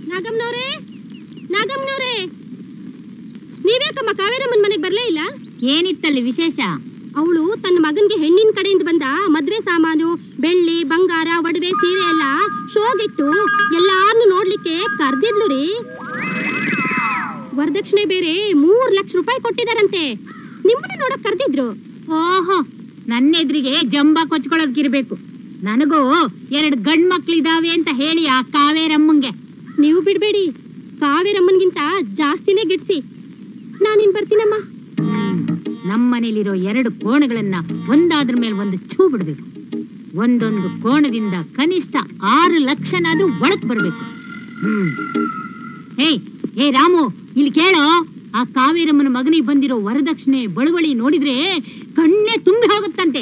ನಾಗಮ್ಮನವ್ರೆ, ನಾಗಮ್ಮನವ್ರೆ, ನೀವ್ಯಾಕಮ್ಮ ಕಾವೇರಮ್ಮನ ಮನೆಗೆ ಬರ್ಲೇ ಇಲ್ಲ? ಏನಿತ್ತಲ್ಲಿ ವಿಶೇಷ? ಅವಳು ತನ್ನ ಮಗನ್ಗೆ ಹೆಣ್ಣಿನ ಕಡೆಯಿಂದ ಬಂದ ಮದ್ವೆ ಸಾಮಾನು, ಬೆಳ್ಳಿ, ಬಂಗಾರ, ಒಡವೆ, ಸೀರೆ ಎಲ್ಲ ಶೋಗಿಟ್ಟು ಎಲ್ಲಾರನ್ನು ನೋಡ್ಲಿಕ್ಕೆ ಕರ್ದಿದ್ಲು ರೀ. ವರದಕ್ಷಿಣೆ ಬೇರೆ 3 ಲಕ್ಷ ರೂಪಾಯಿ ಕೊಟ್ಟಿದಾರಂತೆ. ನಿಮ್ಮನ್ನ ನೋಡಕ್ ಕರ್ದಿದ್ರು. ಓಹೋ, ನನ್ನ ಎದುರಿಗೆ ಜಂಬ ಕೊಚ್ಕೊಳ್ಳೋದಕ್ಕಿರ್ಬೇಕು. ನನಗೂ 2 ಗಂಡ್ ಮಕ್ಳಿದಾವೆ ಅಂತ ಹೇಳಿ ಆ ಕಾವೇರಮ್ಮಂಗೆ. ನೀವು ಬಿಡ್ಬೇಡಿ, ಕಾವೇರಮ್ಮನ್ಗಿಂತ ಜಾಸ್ತಿನೇ ಗಿಡ್ಸಿ. ನಾನಿನ್ ಬರ್ತೀನಮ್ಮ. ನಮ್ಮನೇಲಿರೋ 2 ಕೋಣಗಳನ್ನ ಒಂದಾದ್ರ ಮೇಲೆ ಒಂದು ಛೂ ಬಿಡ್ಬೇಕು. ಒಂದೊಂದು ಕೋಣದಿಂದ ಕನಿಷ್ಠ 6 ಲಕ್ಷನಾದ್ರೂ ಒಳಕ್ ಬರ್ಬೇಕು. ಹೇ ರಾಮು, ಇಲ್ಲಿ ಕೇಳೋ. ಆ ಕಾವೇರಮ್ಮನ ಮಗನಿಗೆ ಬಂದಿರೋ ವರದಕ್ಷಿಣೆ ಬಳುವಳಿ ನೋಡಿದ್ರೆ ಕಣ್ಣೆ ತುಂಬಿ ಹೋಗುತ್ತಂತೆ.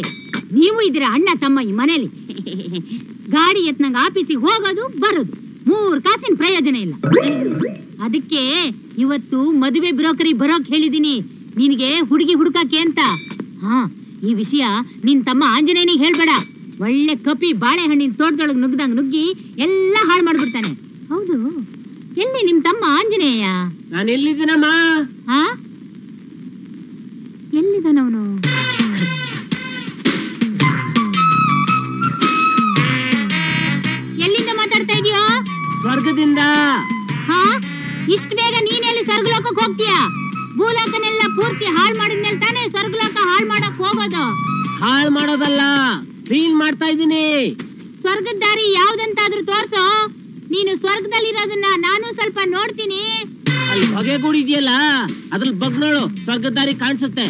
ನೀವು ಇದ್ದೀರಾ ಅಣ್ಣ ತಮ್ಮ ಈ ಮನೇಲಿ. ಗಾಡಿ ಎತ್ನಂಗ ಆಫೀಸಿಗೆ ಹೋಗೋದು ಬರೋದು, 3 ಕಾಸಿನ ಪ್ರಯೋಜನ ಇಲ್ಲ. ಅದಕ್ಕೆ ಇವತ್ತು ಮದುವೆ ಬ್ರೋಕರಿಗೆ ಬರೋಕ್ ಹೇಳಿದೀನಿ, ನಿನಗೆ ಹುಡುಗಿ ಹುಡುಕಾಕೆ ಅಂತ. ಈ ವಿಷಯ ನಿನ್ ತಮ್ಮ ಆಂಜನೇಯನಿಗೆ ಹೇಳ್ಬೇಡ. ಒಳ್ಳೆ ಕಪಿ ಬಾಳೆಹಣ್ಣಿನ ತೋಟದೊಳಗೆ ನುಗ್ಗಿ ಎಲ್ಲ ಹಾಳು ಮಾಡ್ಬಿಡ್ತಾನೆ. ಹೌದು, ಎಲ್ಲಿ ನಿಮ್ ತಮ್ಮ ಆಂಜನೇಯ? ನಾನು ಎಲ್ಲಿದ್ದೀನಮ್ಮ? ಎಲ್ಲಿದ್ದಾನವನು? ಎಲ್ಲಿಂದ ಮಾತಾಡ್ತಾ ಇದೀಯೋ? ಸ್ವರ್ಗದಿಂದ. ಇಷ್ಟು ಬೇಗ ನೀನೆಲ್ಲಿ ಸ್ವರ್ಗಲೋಕಕ್ಕೆ ಹೋಗ್ತೀಯಾ? ಭೂಲೋಕನೆಲ್ಲ ಪೂರ್ತಿ ಹಾಳು ಮಾಡಿದ್ಮೇಲೆ ತಾನೇ ಸ್ವರ್ಗಲೋಕ ಹಾಳು ಮಾಡಕ್ ಹೋಗೋದು. ಹಾಳು ಮಾಡೋದಲ್ಲ, ಕ್ಲೀನ್ ಮಾಡ್ತಾ ಇದ್ದೀನಿ. ಸ್ವರ್ಗದ ದಾರಿ ಯಾವ್ದಂತಾದ್ರೂ ತೋರ್ಸೋ. ನೀನು ಸ್ವರ್ಗದಲ್ಲಿರೋದನ್ನ ನಾನು ಸ್ವಲ್ಪ ನೋಡ್ತೀನಿ. ಅಲ್ಲಿ ಹೊಗೆ ಗೂಡಿ ಇದೆಯಲ್ಲ, ಅದ್ರಲ್ಲಿ ಬಗ್ ನೋಡು, ಸ್ವರ್ಗದ ದಾರಿ ಕಾಣಿಸುತ್ತೆ.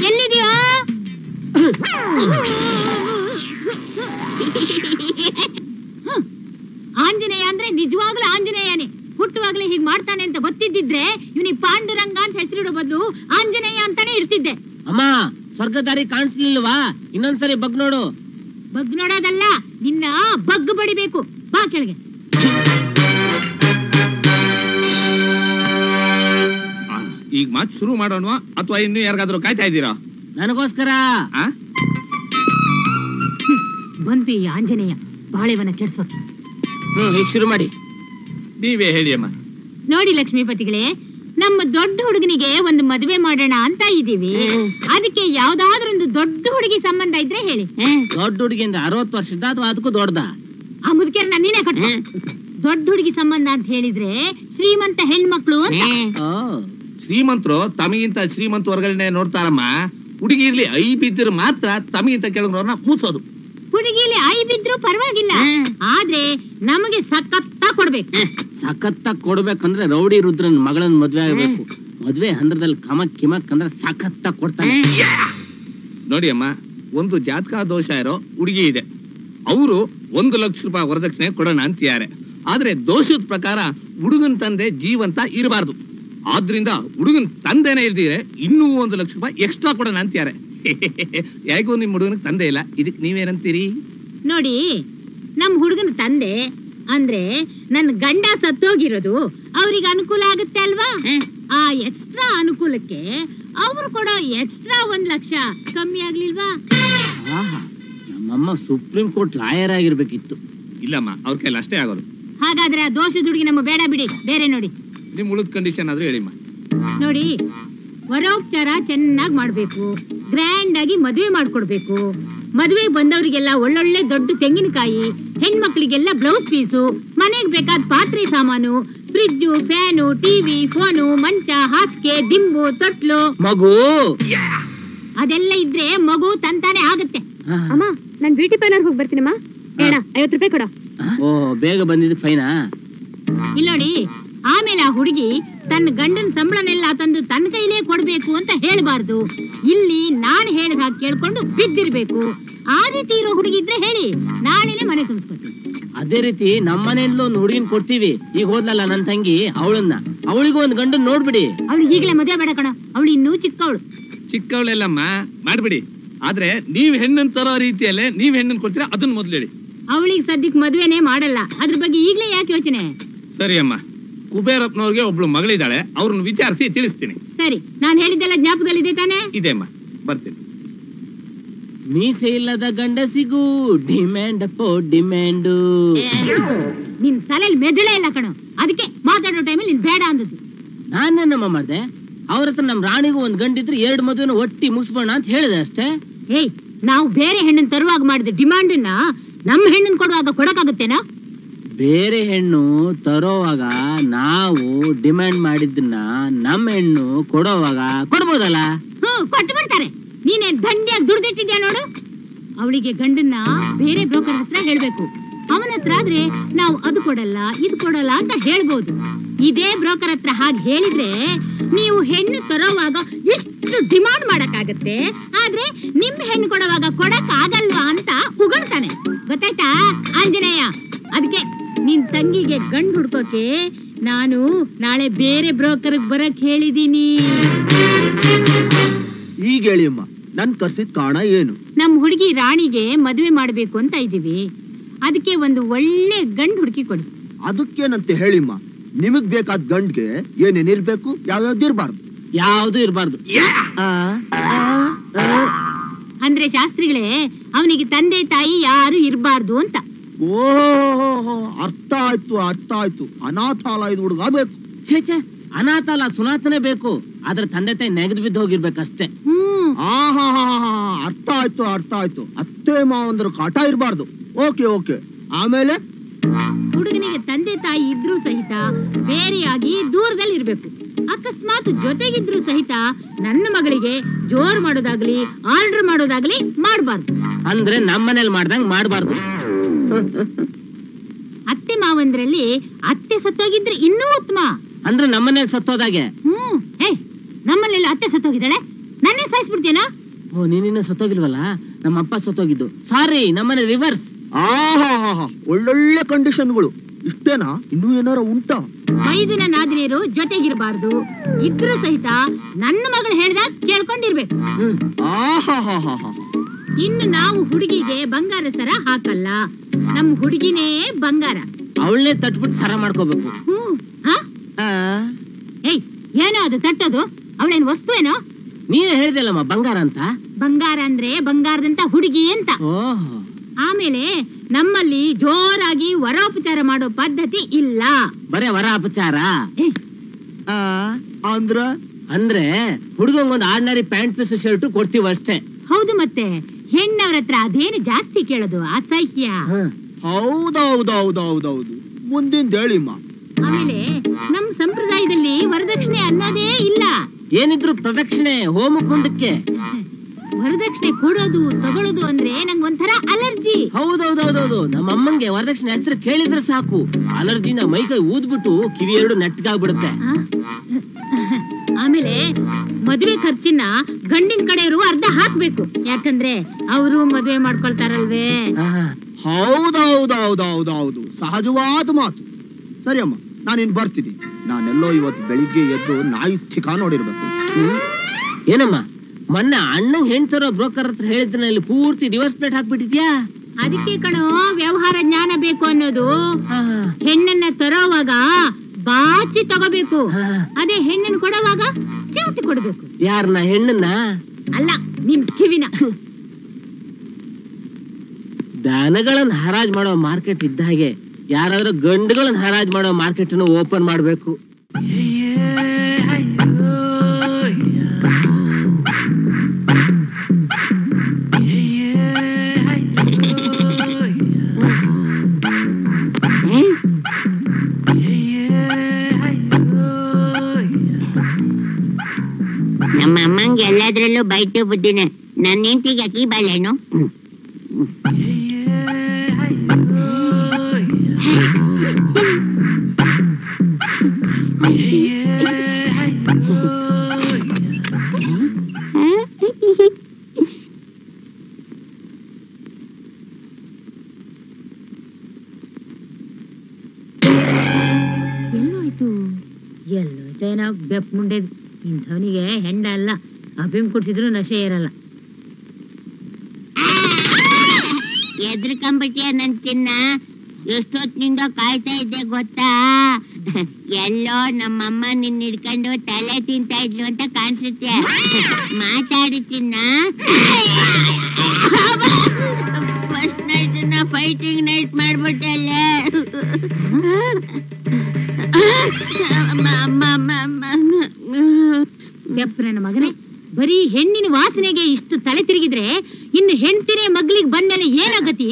ಎಲ್ಲಿದೆಯೋ? ಆಂಜನೇಯ ಅಂದ್ರೆ ನಿಜವಾಗ್ಲೂ ಆಂಜನೇಯನೇ. ಹುಟ್ಟುವಾಗ್ಲೇ ಹೀಗ್ ಮಾಡ್ತಾನೆ ಅಂತ ಗೊತ್ತಿದ್ದಿದ್ರೆ ಇವನಿಗೆ ಪಾಂಡುರಂಗ ಅಂತ ಹೆಸರಿಡೋ ಬದಲು ಆಂಜನೇಯ ಅಂತಾನೆ ಇರ್ತಿದ್ದೆ. ಅಮ್ಮ, ಸ್ವರ್ಗದ ದಾರಿ ಕಾಣಿಸ್ಲಿಲ್ವಾ? ಇನ್ನೊಂದ್ಸರಿ ಬಗ್ ನೋಡು. ಬಗ್ ನೋಡೋದಲ್ಲ, ನಿನ್ನ ಬಗ್ ಬಡಿಬೇಕು. ಬಾ ಕೆಳಗೆ. ಈಗ ಮಾತು ಶುರು ಮಾಡೋಣ ಅಥವಾ ಇನ್ನು ಯಾರಿಗಾದ್ರೂ ಕಾಯ್ತಾ ಇದ್ದೀರಾ? ನನಗೋಸ್ಕರ. ಬಂತು ಈ ಆಂಜನೇಯ ಬಾಳೆವನ ಕೆಡ್ಸೋಕೆ. ಈಗ ಶುರು ಮಾಡಿ. ನೀವೇ ಹೇಳಿ ಅಮ್ಮ. ನೋಡಿ ಲಕ್ಷ್ಮೀಪತಿಗಳೇ, ನಮ್ಮ ದೊಡ್ಡ ಹುಡುಗನಿಗೆ ಒಂದು ಮದುವೆ ಮಾಡೋಣ ಅಂತ ಇದೀವಿ. ಅದಕ್ಕೆ ಯಾವ್ದಾದ್ರೂ ಒಂದು ದೊಡ್ಡ ಹುಡುಗಿ ಸಂಬಂಧ ಇದ್ರೆ ಹೇಳಿ. ದೊಡ್ಡ ಹುಡುಗಿ ಅಂದ್ರೆ 60 ವರ್ಷದ ಅಥವಾ ಅದಕ್ಕೂ ದೊಡ್ಡದ? ಆ ಮುದುಕೇರ್ ನೀನೇ ಕಟ್ಟ. ದೊಡ್ಡ ಹುಡುಗಿ ಸಂಬಂಧ ಅಂತ ಹೇಳಿದ್ರೆ ಶ್ರೀಮಂತ ಹೆಣ್ಮಕ್ಳು. ಶ್ರೀಮಂತರು ತಮಗಿಂತ ಶ್ರೀಮಂತ ವರ್ಗನೆ ನೋಡ್ತಾರಮ್ಮ. ಹುಡುಗಿ ಇರ್ಲಿ ಐ ಬಿದ್ದಿರು ಮಾತ್ರ ತಮಗಿಂತ ಕೆಳಗ್ರವ್ರನ್ನ ಮೂಸೋದು. ಹುಡುಗಿಲಿ ಐ ಬಿದ್ರು ಪರವಾಗಿಲ್ಲ, ಆದ್ರೆ ನಮಗೆ ಸಖತ್ತ ಕೊಡ್ಬೇಕು. ಸಖತ್ತ ಕೊಡ್ಬೇಕಂದ್ರೆ ರೌಡಿ ರುದ್ರನ್ ಮಗಳನ್ನ ಮದ್ವೆ ಆಗ್ಬೇಕು. ಮದ್ವೆ ಹಂದ್ರದಲ್ಲಿ ಕಮಕ್ ಕಿಮಕ್ ಅಂದ್ರೆ ಸಖತ್ತ ಕೊಡ್ತಾನೆ. ನೋಡಿ ಅಮ್ಮ, ಒಂದು ಜಾತಕ ದೋಷ ಇರೋ ಹುಡುಗಿ ಇದೆ. ಅವರು 1 ಲಕ್ಷ ರೂಪಾಯಿ ವರದಕ್ಷಿಣೆ ಕೊಡೋಣ ಅಂತಿದ್ದಾರೆ. ಆದ್ರೆ ದೋಷದ ಪ್ರಕಾರ ಹುಡುಗನ್ ತಂದೆ ಜೀವಂತ ಇರಬಾರ್ದು. ಆದ್ರಿಂದ ಹುಡುಗನ್ ತಂದೆನೇ ಇಲ್ದಿದ್ರೆ ಇನ್ನೂ 1 ಲಕ್ಷ ರೂಪಾಯಿ ಎಕ್ಸ್ಟ್ರಾ ಕೊಡೋಣ ಅಂತಿದ್ದಾರೆ. ಯಾಕೋ ನಿಮ್ ಹುಡುಗನಿಗೆ ತಂದೆ ಇಲ್ಲ, ಇದಕ್ ನೀವೇನಂತೀರಿ? ನೋಡಿ, ನಮ್ ಹುಡುಗನ ತಂದೆ ಅಂದ್ರೆ ನನ್ ಗಂಡ ಸತ್ತೋಗಿರೋದು ಅವ್ರಿಗೆ ಅನುಕೂಲ ಆಗುತ್ತೆ ಅಲ್ವಾ? ಆ ಎಕ್ಸ್ಟ್ರಾ ಅನುಕೂಲಕ್ಕೆ ಅವ್ರು ಕೊಡೋ ಎಕ್ಸ್ಟ್ರಾ 1 ಲಕ್ಷ ಕಮ್ಮಿ ಆಗ್ಲಿಲ್ವಾ? ನಮ್ಮಮ್ಮ ಸುಪ್ರೀಂ ಕೋರ್ಟ್ ಲಾಯರ್ ಆಗಿರ್ಬೇಕಿತ್ತು. ಇಲ್ಲಮ್ಮ, ಅವ್ರ ಕೈಲಿ ಅಷ್ಟೇ ಆಗೋದು. ಹಾಗಾದ್ರೆ ಆ ದೋಷದ ಹುಡುಗಿ ನಮ್ಮ ಬೇಡ ಬಿಡಿ, ಬೇರೆ ನೋಡಿ. ನಿಮ್ ಉಳಿದ ಕಂಡೀಷನ್ ಆದ್ರೂ ಹೇಳಿಮ್ಮ. ನೋಡಿ, ವರೋಪಚಾರ ಚೆನ್ನಾಗಿ ಮಾಡ್ಬೇಕು, ಗ್ರ್ಯಾಂಡ್ ಆಗಿ ಮದುವೆ ಮಾಡ್ಕೊಡ್ಬೇಕು. ಮದುವೆ ಬಂದವರಿಗೆಲ್ಲ ಒಳ್ಳೊಳ್ಳೆ ದೊಡ್ಡ ತೆಂಗಿನಕಾಯಿ, ಹೆಣ್ಮಕ್ಳಿಗೆಲ್ಲ ಬ್ಲೌಸ್ ಪೀಸು, ಮನೆಗೆ ಬೇಕಾದ ಪಾತ್ರೆ ಸಾಮಾನು, ಫ್ರಿಡ್ಜು, ಫ್ಯಾನು, ಟಿವಿ, ಫೋನು, ಮಂಚ, ಹಾಸಿಗೆ, ದಿಂಬು, ತೊಟ್ಲು, ಮಗು ಅದೆಲ್ಲ ಇದ್ರೆ ಮಗು ತಂತಾನೆ ಆಗುತ್ತೆ. ಅಮ್ಮ, ನಾನ್ ಬ್ಯೂಟಿ ಪಾರ್ಲರ್ ಹೋಗಿ ಬರ್ತೀನಮ್ಮ. 50 ರೂಪಾಯಿ ಕೊಡ. ಓ, ಬೇಗ ಬಂದಿದ್ದು ಫೈನಾ? ಇಲ್ಲೋಡಿ, ಆಮೇಲೆ ಆ ಹುಡುಗಿ ತನ್ನ ಗಂಡನ ಸಂಬಳನೆಲ್ಲ ತಂದು ತನ್ನ ಕೈಲೇ ಕೊಡ್ಬೇಕು ಅಂತ ಹೇಳ್ಬಾರ್ದು. ಇಲ್ಲಿ ನಾನ್ ಹೇಳಿದ ಹಾಗೆ ಕೇಳ್ಕೊಂಡು ಬಿದ್ದಿರ್ಬೇಕು. ಆ ರೀತಿ ಇರೋ ಹುಡುಗಿ ಇದ್ರೆ ಹೇಳಿ, ನಾಳೆನೆ ಮನೆ ತುಂಬಿಸ್ಕೊತೀವಿ. ಅದೇ ರೀತಿ ನಮ್ಮನೆಯಲ್ಲೂ ಒಂದು ಹುಡುಗಿನ ಕೊಡ್ತೀವಿ. ಈಗ ಹೋದ್ಲಲ್ಲ ನನ್ ತಂಗಿ, ಅವಳಿಗೂ ಒಂದು ಗಂಡನ್ ನೋಡ್ಬಿಡಿ. ಅವಳು ಈಗಲೇ ಮದುವೆ ಬೇಡ ಕಣ, ಅವಳು ಇನ್ನೂ ಚಿಕ್ಕವಳು. ಚಿಕ್ಕವಳೆಲ್ಲಮ್ಮ ಮಾಡ್ಬಿಡಿ. ಆದ್ರೆ ನೀವ್ ಹೆಣ್ಣನ್ ತರೋ ರೀತಿಯಲ್ಲೇ ನೀವ್ ಹೆಣ್ಣನ್ ಕೊಡ್ತೀರಾ, ಅದನ್ನ ಮೊದ್ಲು ಹೇಳಿ. ಅವಳಿಗೆ ಸದ್ಯಕ್ಕೆ ಮದುವೆನೇ ಮಾಡಲ್ಲ, ಅದ್ರ ಬಗ್ಗೆ ಈಗಲೇ ಯಾಕೆ ಯೋಚನೆ? ಸರಿ ಅಮ್ಮ, ಕುಬೇರಪ್ಪನವ್ರಿಗೆ ಒಬ್ಳು ಮಗಳಿದ್ದಾಳೆ, ಅವ್ರನ್ನ ವಿಚಾರಿಸಿ ತಿಳಿಸ್ತೀನಿ. ಸರಿ, ನಾನು ಹೇಳಿದ್ದೆಲ್ಲ ಜ್ಞಾಪಕದಲ್ಲಿದೆ ತಾನೆ? ಇದೆ ಅಮ್ಮ, ಬರ್ತೀನಿ. ಮೀಸೆ ಇಲ್ಲದ ಗಂಡಸಿಗೂ ಡಿಮ್ಯಾಂಡ್ ಅಪ್ಪೋ ಡಿಮ್ಯಾಂಡು. ನಿನ್ ತಲೆಯಲ್ಲಿ ಮೆದುಳೇ ಇಲ್ಲ ಕಣೋ, ಅದಕ್ಕೆ ಮಾತಾಡೋ ಟೈಮಲ್ಲಿ ನೀನ್ ಬೇಡ ಅಂದದ್ದು. ನಾನೇನಮ್ಮ ಮಾಡ್ದೆ? ಅವ್ರ ಹತ್ರ ನಮ್ ರಾಣಿಗೂ ಒಂದ್ ಗಂಡಿದ್ರೆ 2 ಮದುವೆನ ಒಟ್ಟಿ ಮುಗಿಸ್ಬೋಣ ಅಂತ ಹೇಳಿದೆ ಅಷ್ಟೇ. ಏಯ್, ನಾವು ಬೇರೆ ಹೆಣ್ಣನ್ ತರುವಾಗ ಮಾಡಿದ ಡಿಮಾಂಡನ್ನ ನಮ್ಮ ಹೆಣ್ಣನ್ ಕೊಡುವಾಗ ಕೊಡಕ್ಕಾಗುತ್ತೇನಾ? ಬೇರೆ ಹೆಣ್ಣು ತರೋವಾಗ ನಾವು ಡಿಮ್ಯಾಂಡ್ ಮಾಡಿದ್ದನ್ನ ನಮ್ಮ ಹೆಣ್ಣು ಕೊಡೋವಾಗ ಕೊಡ್ಬೋದಲ್ಲ? ಕೊಟ್ಟು ಬಿಡ್ತಾರೆ. ನೀನೇನ್ ದಂಡಿಯಾಗಿ ದುಡ್ದಿಟ್ಟಿದ್ಯಾ ನೋಡು. ಅವಳಿಗೆ ಗಂಡನ್ನ ಬೇರೆ ಬ್ರೋಕರ್ ಹತ್ರ ಹೇಳ್ಬೇಕು. ಅವನ ಹತ್ರ ಆದ್ರೆ ನಾವು ಅದು ಕೊಡಲ್ಲ ಇದು ಕೊಡಲ್ಲ ಅಂತ ಹೇಳ್ಬೋದು. ಇದೇ ಬ್ರೋಕರ್ ಹತ್ರ ಹಾಗೆ ಹೇಳಿದ್ರೆ ನೀವು ಹೆಣ್ಣು ತರೋವಾಗ ಎಷ್ಟು ಡಿಮಾಂಡ್ ಮಾಡಕ್ಕಾಗತ್ತೆ, ಆದ್ರೆ ನಿಮ್ ಹೆಣ್ಣು ಕೊಡುವಾಗ ಕೊಡಕ್ ಆಗಲ್ವಾ ಅಂತ ಉಗುಳ್ತಾನೆ. ಗೊತ್ತಾಯ್ತಾ ಆಂಜನೇಯ? ಅದಕ್ಕೆ ನಿನ್ ತಂಗಿಗೆ ಗಂಡು ಹುಡ್ಕೋಕೆ ನಾನು ನಾಳೆ ಬೇರೆ ಬ್ರೋಕರ್ ಬರಕ್ ಹೇಳಿದೀನಿ. ಈಗ ಹೇಳಿಯಮ್ಮ, ನನ್ ಕರ್ಸಿದ ಕಾರಣ ಏನು? ನಮ್ ಹುಡುಗಿ ರಾಣಿಗೆ ಮದುವೆ ಮಾಡ್ಬೇಕು ಅಂತ ಇದೀವಿ. ಅದಕ್ಕೆ ಒಂದು ಒಳ್ಳೆ ಗಂಡು ಹುಡುಕಿ ಕೊಡಿ. ಅದಕ್ಕೇನಂತೆ ಹೇಳಿಮ್ಮ, ನಿಮಗ್ ಬೇಕಾದ ಗಂಡ್ಗೆ ಏನೇನಿರ್ಬೇಕು, ಯಾವ್ಯಾವ್ದು ಇರ್ಬಾರ್ದು? ಯಾವ್ದು ಇರ್ಬಾರ್ದು. ಅಂದ್ರೆ ಶಾಸ್ತ್ರಿಗಳೇ, ಅವನಿಗೆ ತಂದೆ ತಾಯಿ ಯಾರು ಇರ್ಬಾರ್ದು ಅಂತ. ಓಹೋ, ಅರ್ಥ ಆಯ್ತು. ಅನಾಥಾಲಯದ ಹುಡುಗ ಬೇಕು. ಛೇ, ಅನಾಥಾಲ ಸುನಾಥನೇ ಬೇಕು. ಆದ್ರೆ ತಂದೆ ತಾಯಿ ನೆಗೆದು ಬಿದ್ದು ಹೋಗಿರ್ಬೇಕಷ್ಟೇ. ಅರ್ಥ ಆಯ್ತು. ಅತ್ತೆ ಮಾವಂದ್ರ ಕಾಟ ಇರ್ಬಾರ್ದು. ಓಕೆ. ಆಮೇಲೆ ಹುಡುಗನಿಗೆ ತಂದೆ ತಾಯಿ ಇದ್ರೂ ಸಹಿತ ಬೇರೆಯಾಗಿ ದೂರದಲ್ಲಿ ಇರ್ಬೇಕು. ಅಕಸ್ಮಾತ್ ಜೊತೆಗಿದ್ರು ಸಹಿತ ನನ್ನ ಮಗಳಿಗೆ ಜೋರ್ ಮಾಡೋದಾಗ್ಲಿ ಆರ್ಡರ್ ಮಾಡೋದಾಗ್ಲಿ ಮಾಡ್ಬಾರ್ದು. ಅಂದ್ರೆ ನಮ್ಮನೇಲಿ ಮಾಡ್ದಂಗ್ ಮಾಡ್ಬಾರ್ದು. ಅತ್ತೆ ಮಾವಂದ್ರಲ್ಲಿ ಅತ್ತೆ ಸತ್ತೋಗಿದ್ರೆ ಇನ್ನೂ ಉತ್ತಮ. ಅಂದ್ರೆ ನಮ್ಮನೇಲಿ ಸತ್ತೋದಾಗೆ. ನಮ್ಮಲ್ಲೆಲ್ಲ ಅತ್ತೆ ಸತ್ತೋಗಿದ್ದಾಳೆ, ನನ್ನೇ ಸಾಯಿಸ್ಬಿಡ್ತೀನಾ? ಓ, ನೀನಿನ್ನ ಸತ್ತೋಗಿಲ್ವಲ್ಲ, ನಮ್ಮ ಅಪ್ಪ ಸತ್ತೋಗಿದ್ದು. ಸಾರಿ, ನಮ್ಮನೆ ರಿವರ್ಸ್. ಒಳ್ಳೊಳ್ಳೆ ಕಂಡೀಷನ್ಗಳು. ಇಷ್ಟೇನಾ? ಇನ್ನೂ ಏನಾರ ಉಂಟಾ? ಮೈದುನ ನಾದಿನಿಯರು ಜೊತೆಗಿರ್ಬಾರ್ದು. ಇದ್ರೂ ಸಹಿತ ನನ್ನ ಮಗಳು ಹೇಳ್ದಾಗ ಕೇಳ್ಕೊಂಡಿರ್ಬೇಕು. ಇನ್ನು ನಾವು ಹುಡುಗಿಗೆ ಬಂಗಾರ ಸರ ಹಾಕಲ್ಲ, ನಮ್ ಹುಡುಗಿನೇ ಬಂಗಾರ. ಅವಳನ್ನೇ ತಟ್ಬಿಟ್ಟು ಸರ ಮಾಡ್ಕೋಬೇಕು. ಏಯ್, ಏನೋ ಅದು ತಟ್ಟೋದು? ಅವಳೇನ್ ವಸ್ತು ಏನೋ? ನೀನೇ ಹೇಳಿದೆಲ್ಲಮ್ಮ ಬಂಗಾರ ಅಂತ. ಬಂಗಾರ ಅಂದ್ರೆ ಬಂಗಾರದಂತ ಹುಡುಗಿ ಅಂತ. ಓಹೋ. ಆಮೇಲೆ ನಮ್ಮಲ್ಲಿ ಜೋರಾಗಿ ವರೋಪಚಾರ ಮಾಡೋ ಪದ್ಧತಿ ಇಲ್ಲ. ಬರೇ ವರ ಅಪಚಾರ ಅಂದ್ರೆ ಹುಡುಗಂಗೊಂದು ಆರ್ಡಿನರಿ ಪ್ಯಾಂಟ್ ಪೀಸ್ ಶರ್ಟ್ ಕೊಡ್ತೀವಿ ಅಷ್ಟೇ. ಹೌದು, ಮತ್ತೆ ಹೆಣ್ಣವ್ರ ಹತ್ರ ಅದೇನು ಜಾಸ್ತಿ ಕೇಳೋದು, ಅಸಹ್ಯ. ಹೌದೌದೌದೌದೌದು. ಮುಂದಿನ ಹೇಳಿಮ್ಮ. ಆಮೇಲೆ ನಮ್ ಸಂಪ್ರದಾಯದಲ್ಲಿ ವರದಕ್ಷಿಣೆ ಅನ್ನೋದೇ ಇಲ್ಲ. ಏನಿದ್ರು ಪ್ರದಕ್ಷಿಣೆ ಹೋಮಕುಂಡಕ್ಕೆ. ವರದಕ್ಷಿಣೆ ಕೊಡೋದು ತಗೊಳ್ಳೋದು ಅಂದ್ರೆ ನಂಗೆ ಒಂಥರ ಅಲರ್ಜಿ. ಹೌದೌದೌದೌದು. ನಮ್ಮ ಅಮ್ಮಂಗೆ ವರದಕ್ಷಿಣೆ ಹೆಸರು ಕೇಳಿದ್ರೆ ಸಾಕು, ಅಲರ್ಜಿನ ಮೈಕೈ ಊದ್ಬಿಟ್ಟು ಕಿವಿ 2 ನೆಟ್ಗಾಗ್ಬಿಡುತ್ತೆ. ಆಮೇಲೆ ಮದುವೆ ಖರ್ಚಿನ ಗಂಡಿನ ಕಡೆಯವರು ಅರ್ಧ ಹಾಕ್ಬೇಕು, ಯಾಕಂದ್ರೆ ಅವರು ಮದುವೆ ಮಾಡ್ಕೊಳ್ತಾರಲ್ವೇ. ಹೌದೌದೌದೌದೌದು, ಸಹಜವಾದ ಮಾತು. ಸರಿ ಅಮ್ಮ, ನಾನಿನ್ ಬರ್ತೀನಿ. ನಾನೆಲ್ಲೋ ಇವತ್ತು ಬೆಳಿಗ್ಗೆ ಎದ್ದು ನಾಯಿ ಚಿಕ್ಕ ನೋಡಿರ್ಬೇಕು. ಏನಮ್ಮ, ಮೊನ್ನೆ ಅಣ್ಣಂಗ್ ಹೆಣ್ತರೋ ಬ್ರೋಕರ್ ಹತ್ರ ಹೇಳಿದ್ರೆ ಇಲ್ಲಿ ಪೂರ್ತಿ ಡಿವೋರ್ಸ್ ಪ್ಲೇಟ್ ಹಾಕ್ಬಿಟ್ಟಿದ್ಯಾ? ಅದಕ್ಕೆ ಕಣೋ ವ್ಯವಹಾರ ಜ್ಞಾನ ಬೇಕು ಅನ್ನೋದು. ಹೆಣ್ಣನ್ನ ತರೋವಾಗ ಬಾಚಿ ತಗೋಬೇಕು, ಅದೇ ಹೆಣ್ಣನ್ನ ಕೊಡುವಾಗ ಚಿಮಟಿ ಕೊಡ್ಬೇಕು. ಯಾರನ್ನ? ಹೆಣ್ಣನ್ನ ಅಲ್ಲ, ನಿಮ್ ಕಿವಿನ. ದನಗಳನ್ನ ಹರಾಜ್ ಮಾಡೋ ಮಾರ್ಕೆಟ್ ಇದ್ದ ಹಾಗೆ ಯಾರಾದ್ರೂ ಗಂಡುಗಳನ್ನ ಹರಾಜ್ ಮಾಡೋ ಮಾರ್ಕೆಟ್ ಓಪನ್ ಮಾಡ್ಬೇಕು. ನಮ್ಮ ಅಮ್ಮಂಗೆ ಎಲ್ಲದ್ರಲ್ಲೂ ಬೈಟು ಬುದ್ಧಿನೇ. ನನ್ನ ಹೆಂಡತಿಗೆ ಅಕ್ಕಿ ಬಾಳೆಹಣ್ಣು. ಎಲ್ಲೋಯ್ತೇನೋ ಬೆಪ್ ಮುಂಡೆ. ಇಂಥವನಿಗೆ ಹೆಂಡ ಅಲ್ಲ, ಅಭಿಮ್ ಕುಡ್ಸಿದ್ರು ನಶೆ ಇರಲ್ಲ. ಎದ್ರಕಂಬಿಟ್ಟಿಯ ನನ್ ಚಿನ್ನ, ಎಷ್ಟೊತ್ತಿನಿಂದ ಕಾಯ್ತಾ ಇದ್ದೆ ಗೊತ್ತಾ? ಎಲ್ಲೋ ನಮ್ಮಮ್ಮ ನಿನ್ನ ಹಿಡ್ಕೊಂಡು ತಲೆ ತಿಂತಾ ಇದ್ಲು ಅಂತ ಕಾಣಿಸುತ್ತೆ. ಮಾತಾಡಿ ಚಿನ್ನ. ಫಸ್ಟ್ ನೈಟ್ ಫೈಟಿಂಗ್ ನೈಟ್ ಮಾಡ್ಬಿಟ್ಟಲ್ಲ. ನನ್ನ ಮಗನೇ, ಬರೀ ಹೆಣ್ಣಿನ ವಾಸನೆಗೆ ಇಷ್ಟು ತಲೆ ತಿರುಗಿದ್ರೆ ಇನ್ನು ಹೆಣ್ತಿನೇ ಮಗ್ಲಿಗೆ ಬಂದ್ಮೇಲೆ ಏನಾಗತಿ?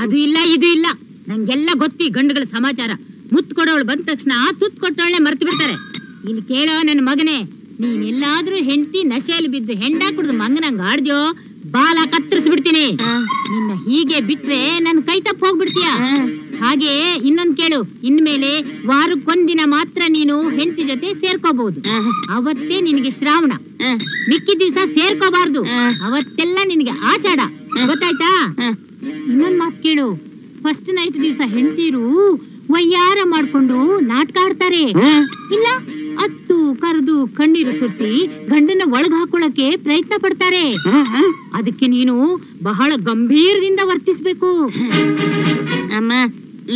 ಅದು ಇಲ್ಲ ಇದು ಇಲ್ಲ, ನಂಗೆಲ್ಲ ಗೊತ್ತಿ ಗಂಡುಗಳ ಸಮಾಚಾರ. ಮುತ್ ಕೊಡೋಳು ಬಂದ ತಕ್ಷಣ ತುತ್ ಕೊಟ್ಟವಳೆ ಮರ್ತು ಬಿಡ್ತಾರೆ. ಇಲ್ಲಿ ಕೇಳೋ ನನ್ನ ಮಗನೇ, ನೀನ್ ಎಲ್ಲಾದ್ರೂ ಹೆಂಡತಿ ನಶೆಯಲ್ಲಿ ಬಿದ್ದು ಹೆಂಡ ಕುಡ್ದು ಮಂಗನಂಗ ಆಡ್ದ್ಯೋ ಬಾಲ ಕತ್ತರಿಸ್ಬಿಡ್ತೀನಿ. ನಿನ್ನ ಹೀಗೆ ಬಿಟ್ರೆ ನನ್ ಕೈ ತಪ್ಪ ಹೋಗ್ಬಿಡ್ತೀಯ. ಹಾಗೆ ಇನ್ನೊಂದ್ ಕೇಳು, ಇನ್ಮೇಲೆ ವಾರಕ್ಕೊಂದಿನ ಮಾತ್ರ ನೀನು ಹೆಂಡತಿ ಜೊತೆ ಸೇರ್ಕೋಬಹುದು. ಅವತ್ತೇ ನಿನಗೆ ಶ್ರಾವಣ, ಮಿಕ್ಕಿದ ದಿವಸ ಸೇರ್ಕೋಬಾರ್ದು. ಅವತ್ತೆಲ್ಲ ನಿನಗೆ ಆಷಾಢ, ಗೊತ್ತಾಯ್ತಾ? ಇನ್ನೊಂದ್ ಮಾತು ಕೇಳು, ಫಸ್ಟ್ ನೈಟ್ ದಿವಸ ಹೆಂಡತಿರು ವಯ್ಯಾರ ಮಾಡ್ಕೊಂಡು ನಾಟಕ ಆಡ್ತಾರೆ. ಇಲ್ಲ ಅತ್ತು ಕರೆದು ಕಣ್ಣೀರು ಸುರಿಸಿ ಗಂಡನ ಒಳಗ್ ಹಾಕೊಳ್ಳಕ್ಕೆ ಪ್ರಯತ್ನ ಪಡ್ತಾರೆ. ಅದಕ್ಕೆ ನೀನು ಬಹಳ ಗಂಭೀರದಿಂದ ವರ್ತಿಸ್ಬೇಕು. ಅಮ್ಮ,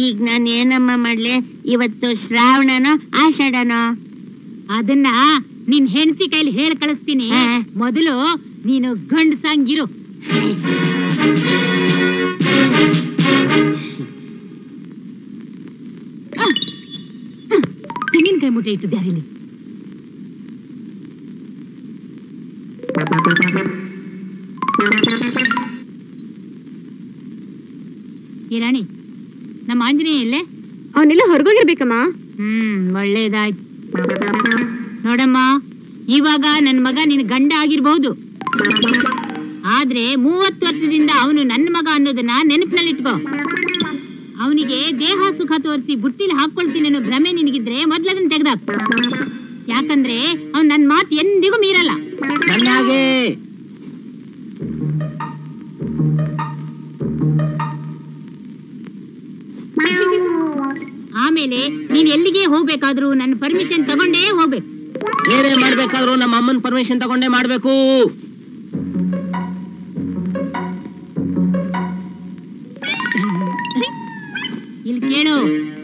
ಈಗ ನಾನು ಏನಮ್ಮ ಮಾಡ್ಲಿ? ಇವತ್ತು ಶ್ರಾವಣನೋ ಆಷಾಢನೋ? ಅದನ್ನ ನಿನ್ ಹೆಂಡತಿ ಕೈಲಿ ಹೇಳಿ ಕಳಿಸ್ತೀನಿ. ಮೊದಲು ನೀನು ಗಂಡಸಂಗಿರು. ತೆಂಗಿನಕಾಯಿ ಮುಟ್ಟೆ ಇಟ್ಟಿದ್ದಾರೆ ಇಲ್ಲಿ. ಈ ರಾಣಿ, ನಮ್ಮ ಆಂಜನೇಯ ಇಲ್ಲೇ? ಅವನೆಲ್ಲ ಹೊರಗೋಗಿರ್ಬೇಕಮ್ಮ. ಒಳ್ಳೇದಾಯ್ತು. ನೋಡಮ್ಮ, ಇವಾಗ ನನ್ ಮಗ ನಿನ್ ಗಂಡ ಆಗಿರ್ಬಹುದು, ಆದ್ರೆ 30 ವರ್ಷದಿಂದ ಅವನು ನನ್ನ ಮಗ ಅನ್ನೋದನ್ನ ನೆನಪಿನಲ್ಲಿಟ್ಕೋ. ಅವನಿಗೆ ದೇಹ ಸುಖ ತೋರಿಸಿ ಬುಟ್ಟಿಲಿ ಹಾಕೊಳ್ತೀನಿ ಅನ್ನೋ ಭ್ರಮೆ ನಿನಗಿದ್ರೆ ಮೊದ್ಲದನ್ನ ತೆಗ್ದಾಕ್. ಯಾಕಂದ್ರೆ ಅವ್ನ್ ನನ್ ಮಾತು ಎಂದಿಗೂ ಮೀರಲ್ಲ. ಆಮೇಲೆ ನೀನ್ ಎಲ್ಲಿಗೆ ಹೋಗ್ಬೇಕಾದ್ರೂ ನನ್ನ ಪರ್ಮಿಷನ್ ತಗೊಂಡೇ ಹೋಗ್ಬೇಕು. ಏನೇ ಮಾಡ್ಬೇಕಾದ್ರೂ ನಮ್ಮ ಅಮ್ಮನ ಪರ್ಮಿಷನ್ ತಗೊಂಡೇ ಮಾಡ್ಬೇಕು. ಇಲ್ಲಿ ಕೇಳು,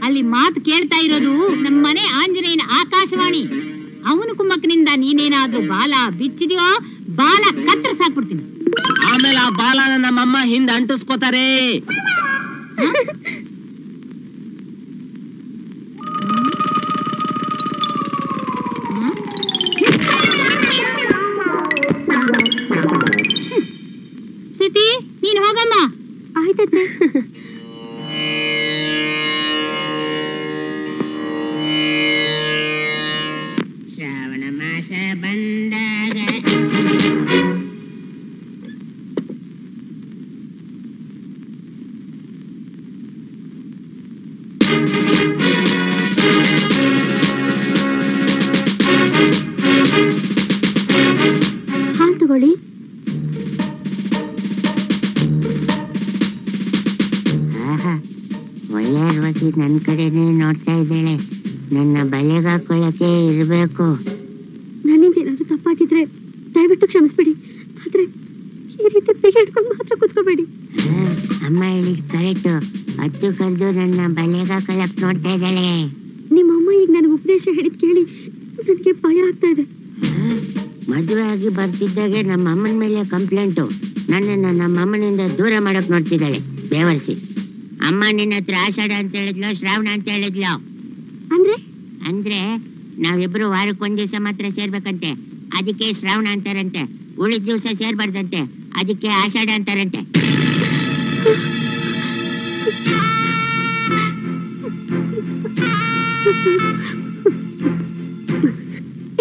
ಅಲ್ಲಿ ಮಾತು ಕೇಳ್ತಾ ಇರೋದು ನಮ್ಮನೆ ಆಂಜನೇಯನ ಆಕಾಶವಾಣಿ. ಅವನು ಕುಮ್ಮಕ್ಕನಿಂದ ನೀನೇನಾದ್ರೂ ಬಾಲ ಬಿಚ್ಚಿದ್ಯೋ ಬಾಲ ಕತ್ತರಿಸಾಕ್ಬಿಡ್ತೀನಿ. ಆಮೇಲೆ ಆ ಬಾಲನ ನಮ್ಮಮ್ಮ ಹಿಂದೆ ಅಂಟಿಸ್ಕೋತಾರೆ. ಶ್ರುತಿ, ನೀನ್ ಹೋಗಮ್ಮ. ಆಯ್ತತ್ತೆ. ಶ್ರಾವಣ ಮಾಸ ಬಂದಾಗ ಹಾಲು ತಗೊಳ್ಳಿ. ಒಳ್ಳೆಯರ್ವತಿ ನನ್ನ ಕಡೆನೇ ನೋಡ್ತಾ ಇದ್ದಾಳೆ. ನನ್ನ ಬಲೆಗೆ ಹಾಕೊಳ್ಳಕ್ಕೆ ಇರಬೇಕು. ನನ್ನಿಂದ ಏನಾದ್ರು ತಪ್ಪಾಗಿದ್ರೆ ದಯವಿಟ್ಟು ಕ್ಷಮಿಸ್ಬಿಡಿ. ಆದ್ರೆ ಈ ರೀತಿ ಬಿಗಿ ಹಿಡ್ಕೊಂಡು ಮಾತ್ರ ಕೂತ್ಕೋಬೇಡಿ. ಅಮ್ಮ ಹೇಳಿದ್ ಕರೆಕ್ಟು. ಹತ್ತು ಕರೆದು ನನ್ನ ಬಲೆಗೆ ಹಾಕೊಳ್ಳಕ್ ನೋಡ್ತಾ ಇದ್ದಾಳೆ. ನಿಮ್ಮಮ್ಮ ಈಗ ನನಗೆ ಉಪದೇಶ ಹೇಳಿದ್ ಕೇಳಿ ನನಗೆ ಭಯ ಆಗ್ತಾ ಇದೆ. ಮದುವೆ ಆಗಿ ಬರ್ತಿದ್ದಾಗೆ ನಮ್ಮ ಅಮ್ಮನ ಮೇಲೆ ಕಂಪ್ಲೇಂಟು. ನನ್ನನ್ನು ನಮ್ಮ ಅಮ್ಮನಿಂದ ದೂರ ಮಾಡಕ್ ನೋಡ್ತಿದ್ದಾಳೆ ಬೇವರ್ಸಿ. ಅಮ್ಮ ನಿನ್ನ ಹತ್ರ ಆಷಾಢ ಅಂತ ಹೇಳಿದ್ಲು, ಶ್ರಾವಣ ಅಂತ ಹೇಳಿದ್ಲು. ಅಂದ್ರೆ ನಾವಿಬ್ರು ವಾರಕ್ಕೊಂದ್ ದಿವಸ ಮಾತ್ರ ಸೇರ್ಬೇಕಂತೆ, ಅದಕ್ಕೆ ಶ್ರಾವಣ ಅಂತಾರಂತೆ. ಉಳಿದ ದಿವಸ ಸೇರ್ಬಾರ್ದಂತೆ, ಅದಕ್ಕೆ ಆಷಾಢ ಅಂತಾರಂತೆ.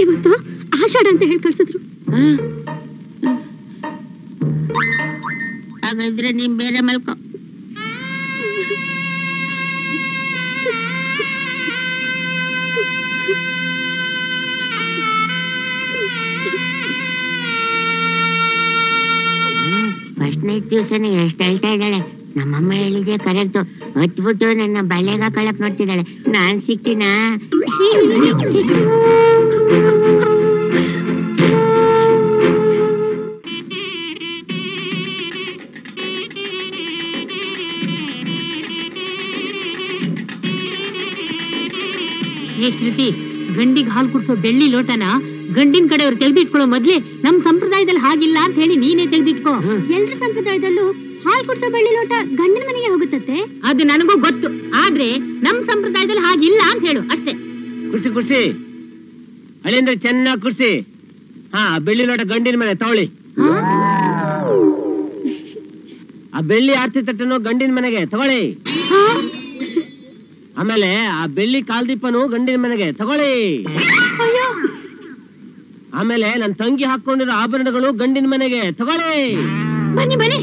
ಇವತ್ತು ಆಷಾಢ ಅಂತ ಹೇಳಿ ಕಳ್ಸಿದ್ರು. ಹಾಗಾದ್ರೆ ನೀನ್ ಬೇರೆ ಮಲ್ಕೋ. ಫಸ್ಟ್ ನೈಟ್ ದಿವಸನೇ ಎಷ್ಟು ಹೇಳ್ತಾ ಇದ್ದಾಳೆ. ನಮ್ಮಮ್ಮ ಹೇಳಿದೆ ಕರೆಕ್ಟು. ಹತ್ಬಿಟ್ಟು ನನ್ನ ಬಲೆಗೆ ಹಾಕೊಳಕ್ ನೋಡ್ತಿದ್ದಾಳೆ. ನಾನ್ ಸಿಕ್ತೀನಾ? ಹೇ ಶ್ರುತಿ, ಗಂಡಿಗೆ ಹಾಲು ಕುಡ್ಸೋ ಬೆಳ್ಳಿ ಲೋಟನ ಗಂಡಿನ ಕಡೆಯವ್ರು ತೆಗೆದಿಟ್ಕೊಳ್ಳೋ ಮೊದ್ಲೇ ನಮ್ ಸಂಪ್ರದಾಯದಲ್ಲಿ ಹಾಗಿಲ್ಲ ಅಂತ ಹೇಳಿ ನೀನೇ ತೆಗೆದಿಟ್ಕೋ. ಎಲ್ರ ಸಂಪ್ರದಾಯದಲ್ಲೂ ಹಾಲ್ ಕುಡ್ಸೋ ಬೆಳ್ಳಿ ಲೋಟ ಗಂಡನ ಮನೆಗೆ ಹೋಗುತ್ತತ್ತೆ. ಅದು ನನಗೂ ಗೊತ್ತು, ಆದ್ರೆ ನಮ್ ಸಂಪ್ರದಾಯದಲ್ಲಿ ಹಾಗಿಲ್ಲ ಅಂತ ಹೇಳು ಅಷ್ಟೇ. ಕುರ್ಸಿ ಅಳಿಂದ್ರೆ ಚೆನ್ನಾಗಿ ಕುರ್ಸಿ. ಹಾ, ಬೆಳ್ಳಿ ಲೋಟ ಗಂಡಿನ ಮೇಲೆ ತಗೊಳ್ಳಿ. ಆ ಬೆಳ್ಳಿ ಆರ್ತಿ ತಟ್ಟನು ಗಂಡಿನ ಮನೆಗೆ ತಗೊಳ್ಳಿ. ಆಮೇಲೆ ಆ ಬೆಳ್ಳಿ ಕಾಲ್ದೀಪನು ಗಂಡಿನ ಮನೆಗೆ ತಗೊಳ್ಳಿ. ಆಮೇಲೆ ನನ್ ತಂಗಿ ಹಾಕೊಂಡಿರೋ ಆಭರಣಗಳು ಗಂಡಿನ ಮನೆಗೆ ತಗೊಳ್ಳಿ. ಬನ್ನಿ ಬನ್ನಿ.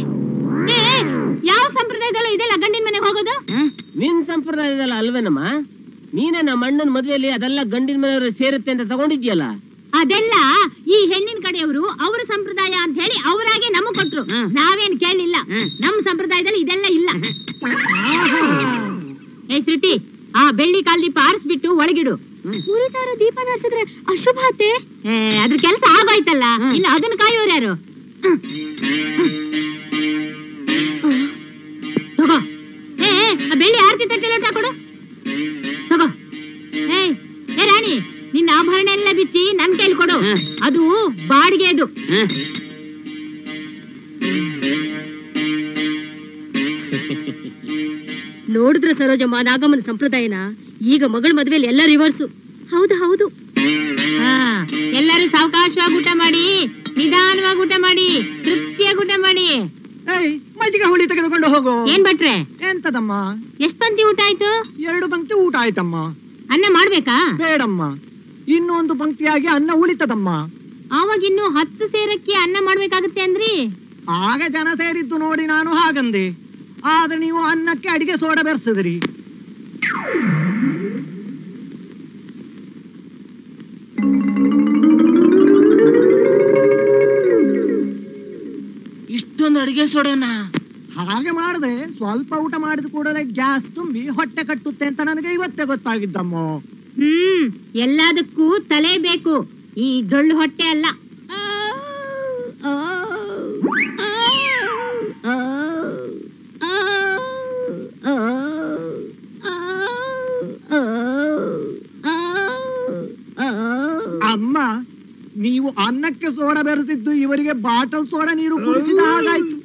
ಯಾವ ಸಂಪ್ರದಾಯದಲ್ಲೂ ಇದೆಲ್ಲ ಗಂಡಿನ ಮನೆಗೆ ಹೋಗೋದು? ನಿನ್ ಸಂಪ್ರದಾಯದಲ್ಲ ಅಲ್ವೇನಮ್ಮ? ನೀನೇ ನಮ್ಮ ಅಣ್ಣನ ಮದ್ವೆಯಲ್ಲಿ ಅದೆಲ್ಲ ಗಂಡಿನ ಮನೆಯವರು ಸೇರುತ್ತೆ ಅಂತ ತಗೊಂಡಿದ್ಯಲ್ಲ. ಅದೆಲ್ಲ ಈ ಹೆಣ್ಣಿನ ಕಡೆಯವರು ಅವ್ರ ಸಂಪ್ರದಾಯ ಅಂತ ಹೇಳಿ ಅವರಾಗೆ ನಮಗ್ ಕೊಟ್ರು. ನಾವೇನ್ ಕೇಳಲಿಲ್ಲ. ನಮ್ ಸಂಪ್ರದಾಯದಲ್ಲಿ ಇದೆಲ್ಲ ಇಲ್ಲ. ಏ ಶ್ರುತಿ, ಆ ಬೆಳ್ಳಿ ಕಾಲ್ದೀಪ ಆರಿಸ್ಬಿಟ್ಟು ಒಳಗಿಡು. ಉರಿತಾ ಇರೋ ದೀಪ ನಾರ್ಸಿದ್ರೆ ಅಶುಭ ಆತೆ. ಅದ್ರ ಕೆಲ್ಸ ಆಗೋಯ್ತಲ್ಲ, ಇನ್ನು ಅದನ್ನ ಕಾಯೋರು ಯಾರು? ತಗೋ. ಆ ಬೆಳ್ಳಿ ಆರತಿ ತಟ್ಟೆ ಲೋಟ ಕೊಡು. ತಗೋ. ಏ ರಾಣಿ, ನಿನ್ನ ಆಭರಣ ಎಲ್ಲ ಬಿಚ್ಚಿ ನನ್ ಕೈಲಿ ಕೊಡು. ಅದು ಬಾಡಿಗೆ. ಅದು ನೋಡಿದ್ರೆ ಸರೋಜಮ್ಮ, ನಾಗಮ್ಮನ ಸಂಪ್ರದಾಯನ ಈಗ ಮಗಳ ಮದ್ವೆಲಿ ಎಲ್ಲ ರಿವರ್ಸು. ಹೌದು ಹೌದು. ಎಲ್ಲರೂ ಸಾವಕಾಶವಾಗಿ ಊಟ ಮಾಡಿ, ನಿಧಾನವಾಗಿ ಊಟ ಮಾಡಿ, ತೃಪ್ತಿಯಾಗಿ ಊಟ ಮಾಡಿ. ಮಜ್ಜಿಗೆ ಹುಳಿ ತೆಗೆದುಕೊಂಡು ಹೋಗು. ಏನ್ ಭಟ್ರೆ? ಎಂತದಮ್ಮ? ಎಷ್ಟ್ ಪಂಕ್ತಿ ಊಟ ಆಯ್ತು? 2 ಪಂಕ್ತಿ ಊಟ ಆಯ್ತಮ್ಮ. ಅನ್ನ ಮಾಡ್ಬೇಕಾ? ಬೇಡಮ್ಮ, ಇನ್ನೊಂದು ಪಂಕ್ತಿಯಾಗಿ ಅನ್ನ ಉಳಿತದಮ್ಮ. ಆವಾಗ ಇನ್ನು 10 ಸೇರಕ್ಕೆ ಅನ್ನ ಮಾಡ್ಬೇಕಾಗತ್ತೆ ಅಂದ್ರಿ. ಆಗ ಜನ ಸೇರಿದ್ದು ನೋಡಿ ನಾನು ಹಾಗಂದೆ. ಆದ್ರೆ ನೀವು ಅನ್ನಕ್ಕೆ ಅಡಿಗೆ ಸೋಡಾ ಬೆರೆಸಿದ್ರಿ. ಇಷ್ಟೊಂದು ಅಡಿಗೆ ಸೋಡನ? ಹಾಗೆ ಮಾಡಿದ್ರೆ ಸ್ವಲ್ಪ ಊಟ ಮಾಡಿದ ಕೂಡಲೇ ಗ್ಯಾಸ್ ತುಂಬಿ ಹೊಟ್ಟೆ ಕಟ್ಟುತ್ತೆ ಅಂತ ನನಗೆ ಇವತ್ತೇ ಗೊತ್ತಾಗಿದ್ದಮ್ಮ. ಎಲ್ಲದಕ್ಕೂ ತಲೆ ಬೇಕು, ಈ ಡೊಳ್ಳು ಹೊಟ್ಟೆ ಅಲ್ಲ. ಅಮ್ಮ, ನೀವು ಅನ್ನಕ್ಕೆ ಸೋಡಾ ಬೆರೆಸಿದ್ದು ಇವರಿಗೆ ಬಾಟಲ್ ಸೋಡಾ ನೀರು ಕುಡಿಸಿದ ಹಾಗಾಯ್ತು.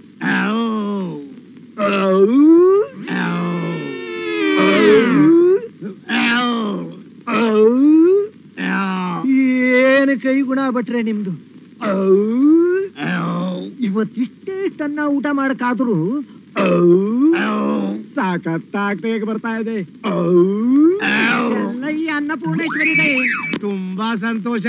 ಏನು ಕೈ ಗುಣ ಭಟ್ರೆ ನಿಮ್ದು. ಇವತ್ತಿಷ್ಟನ್ನ ಊಟ ಮಾಡಕ್ಕಾದ್ರು ಸಾಕತ್ತಾಗ್ತಾ ಹೇಗೆ ಬರ್ತಾ ಇದೆ. ಎಲ್ಲ ಈ ಅನ್ನಪೂರ್ಣೇಶ್ವರಿ ಇದೆ. ತುಂಬಾ ಸಂತೋಷ.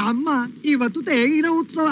ಅಮ್ಮ, ಇವತ್ತು ತೇಗಿನ ಉತ್ಸವ.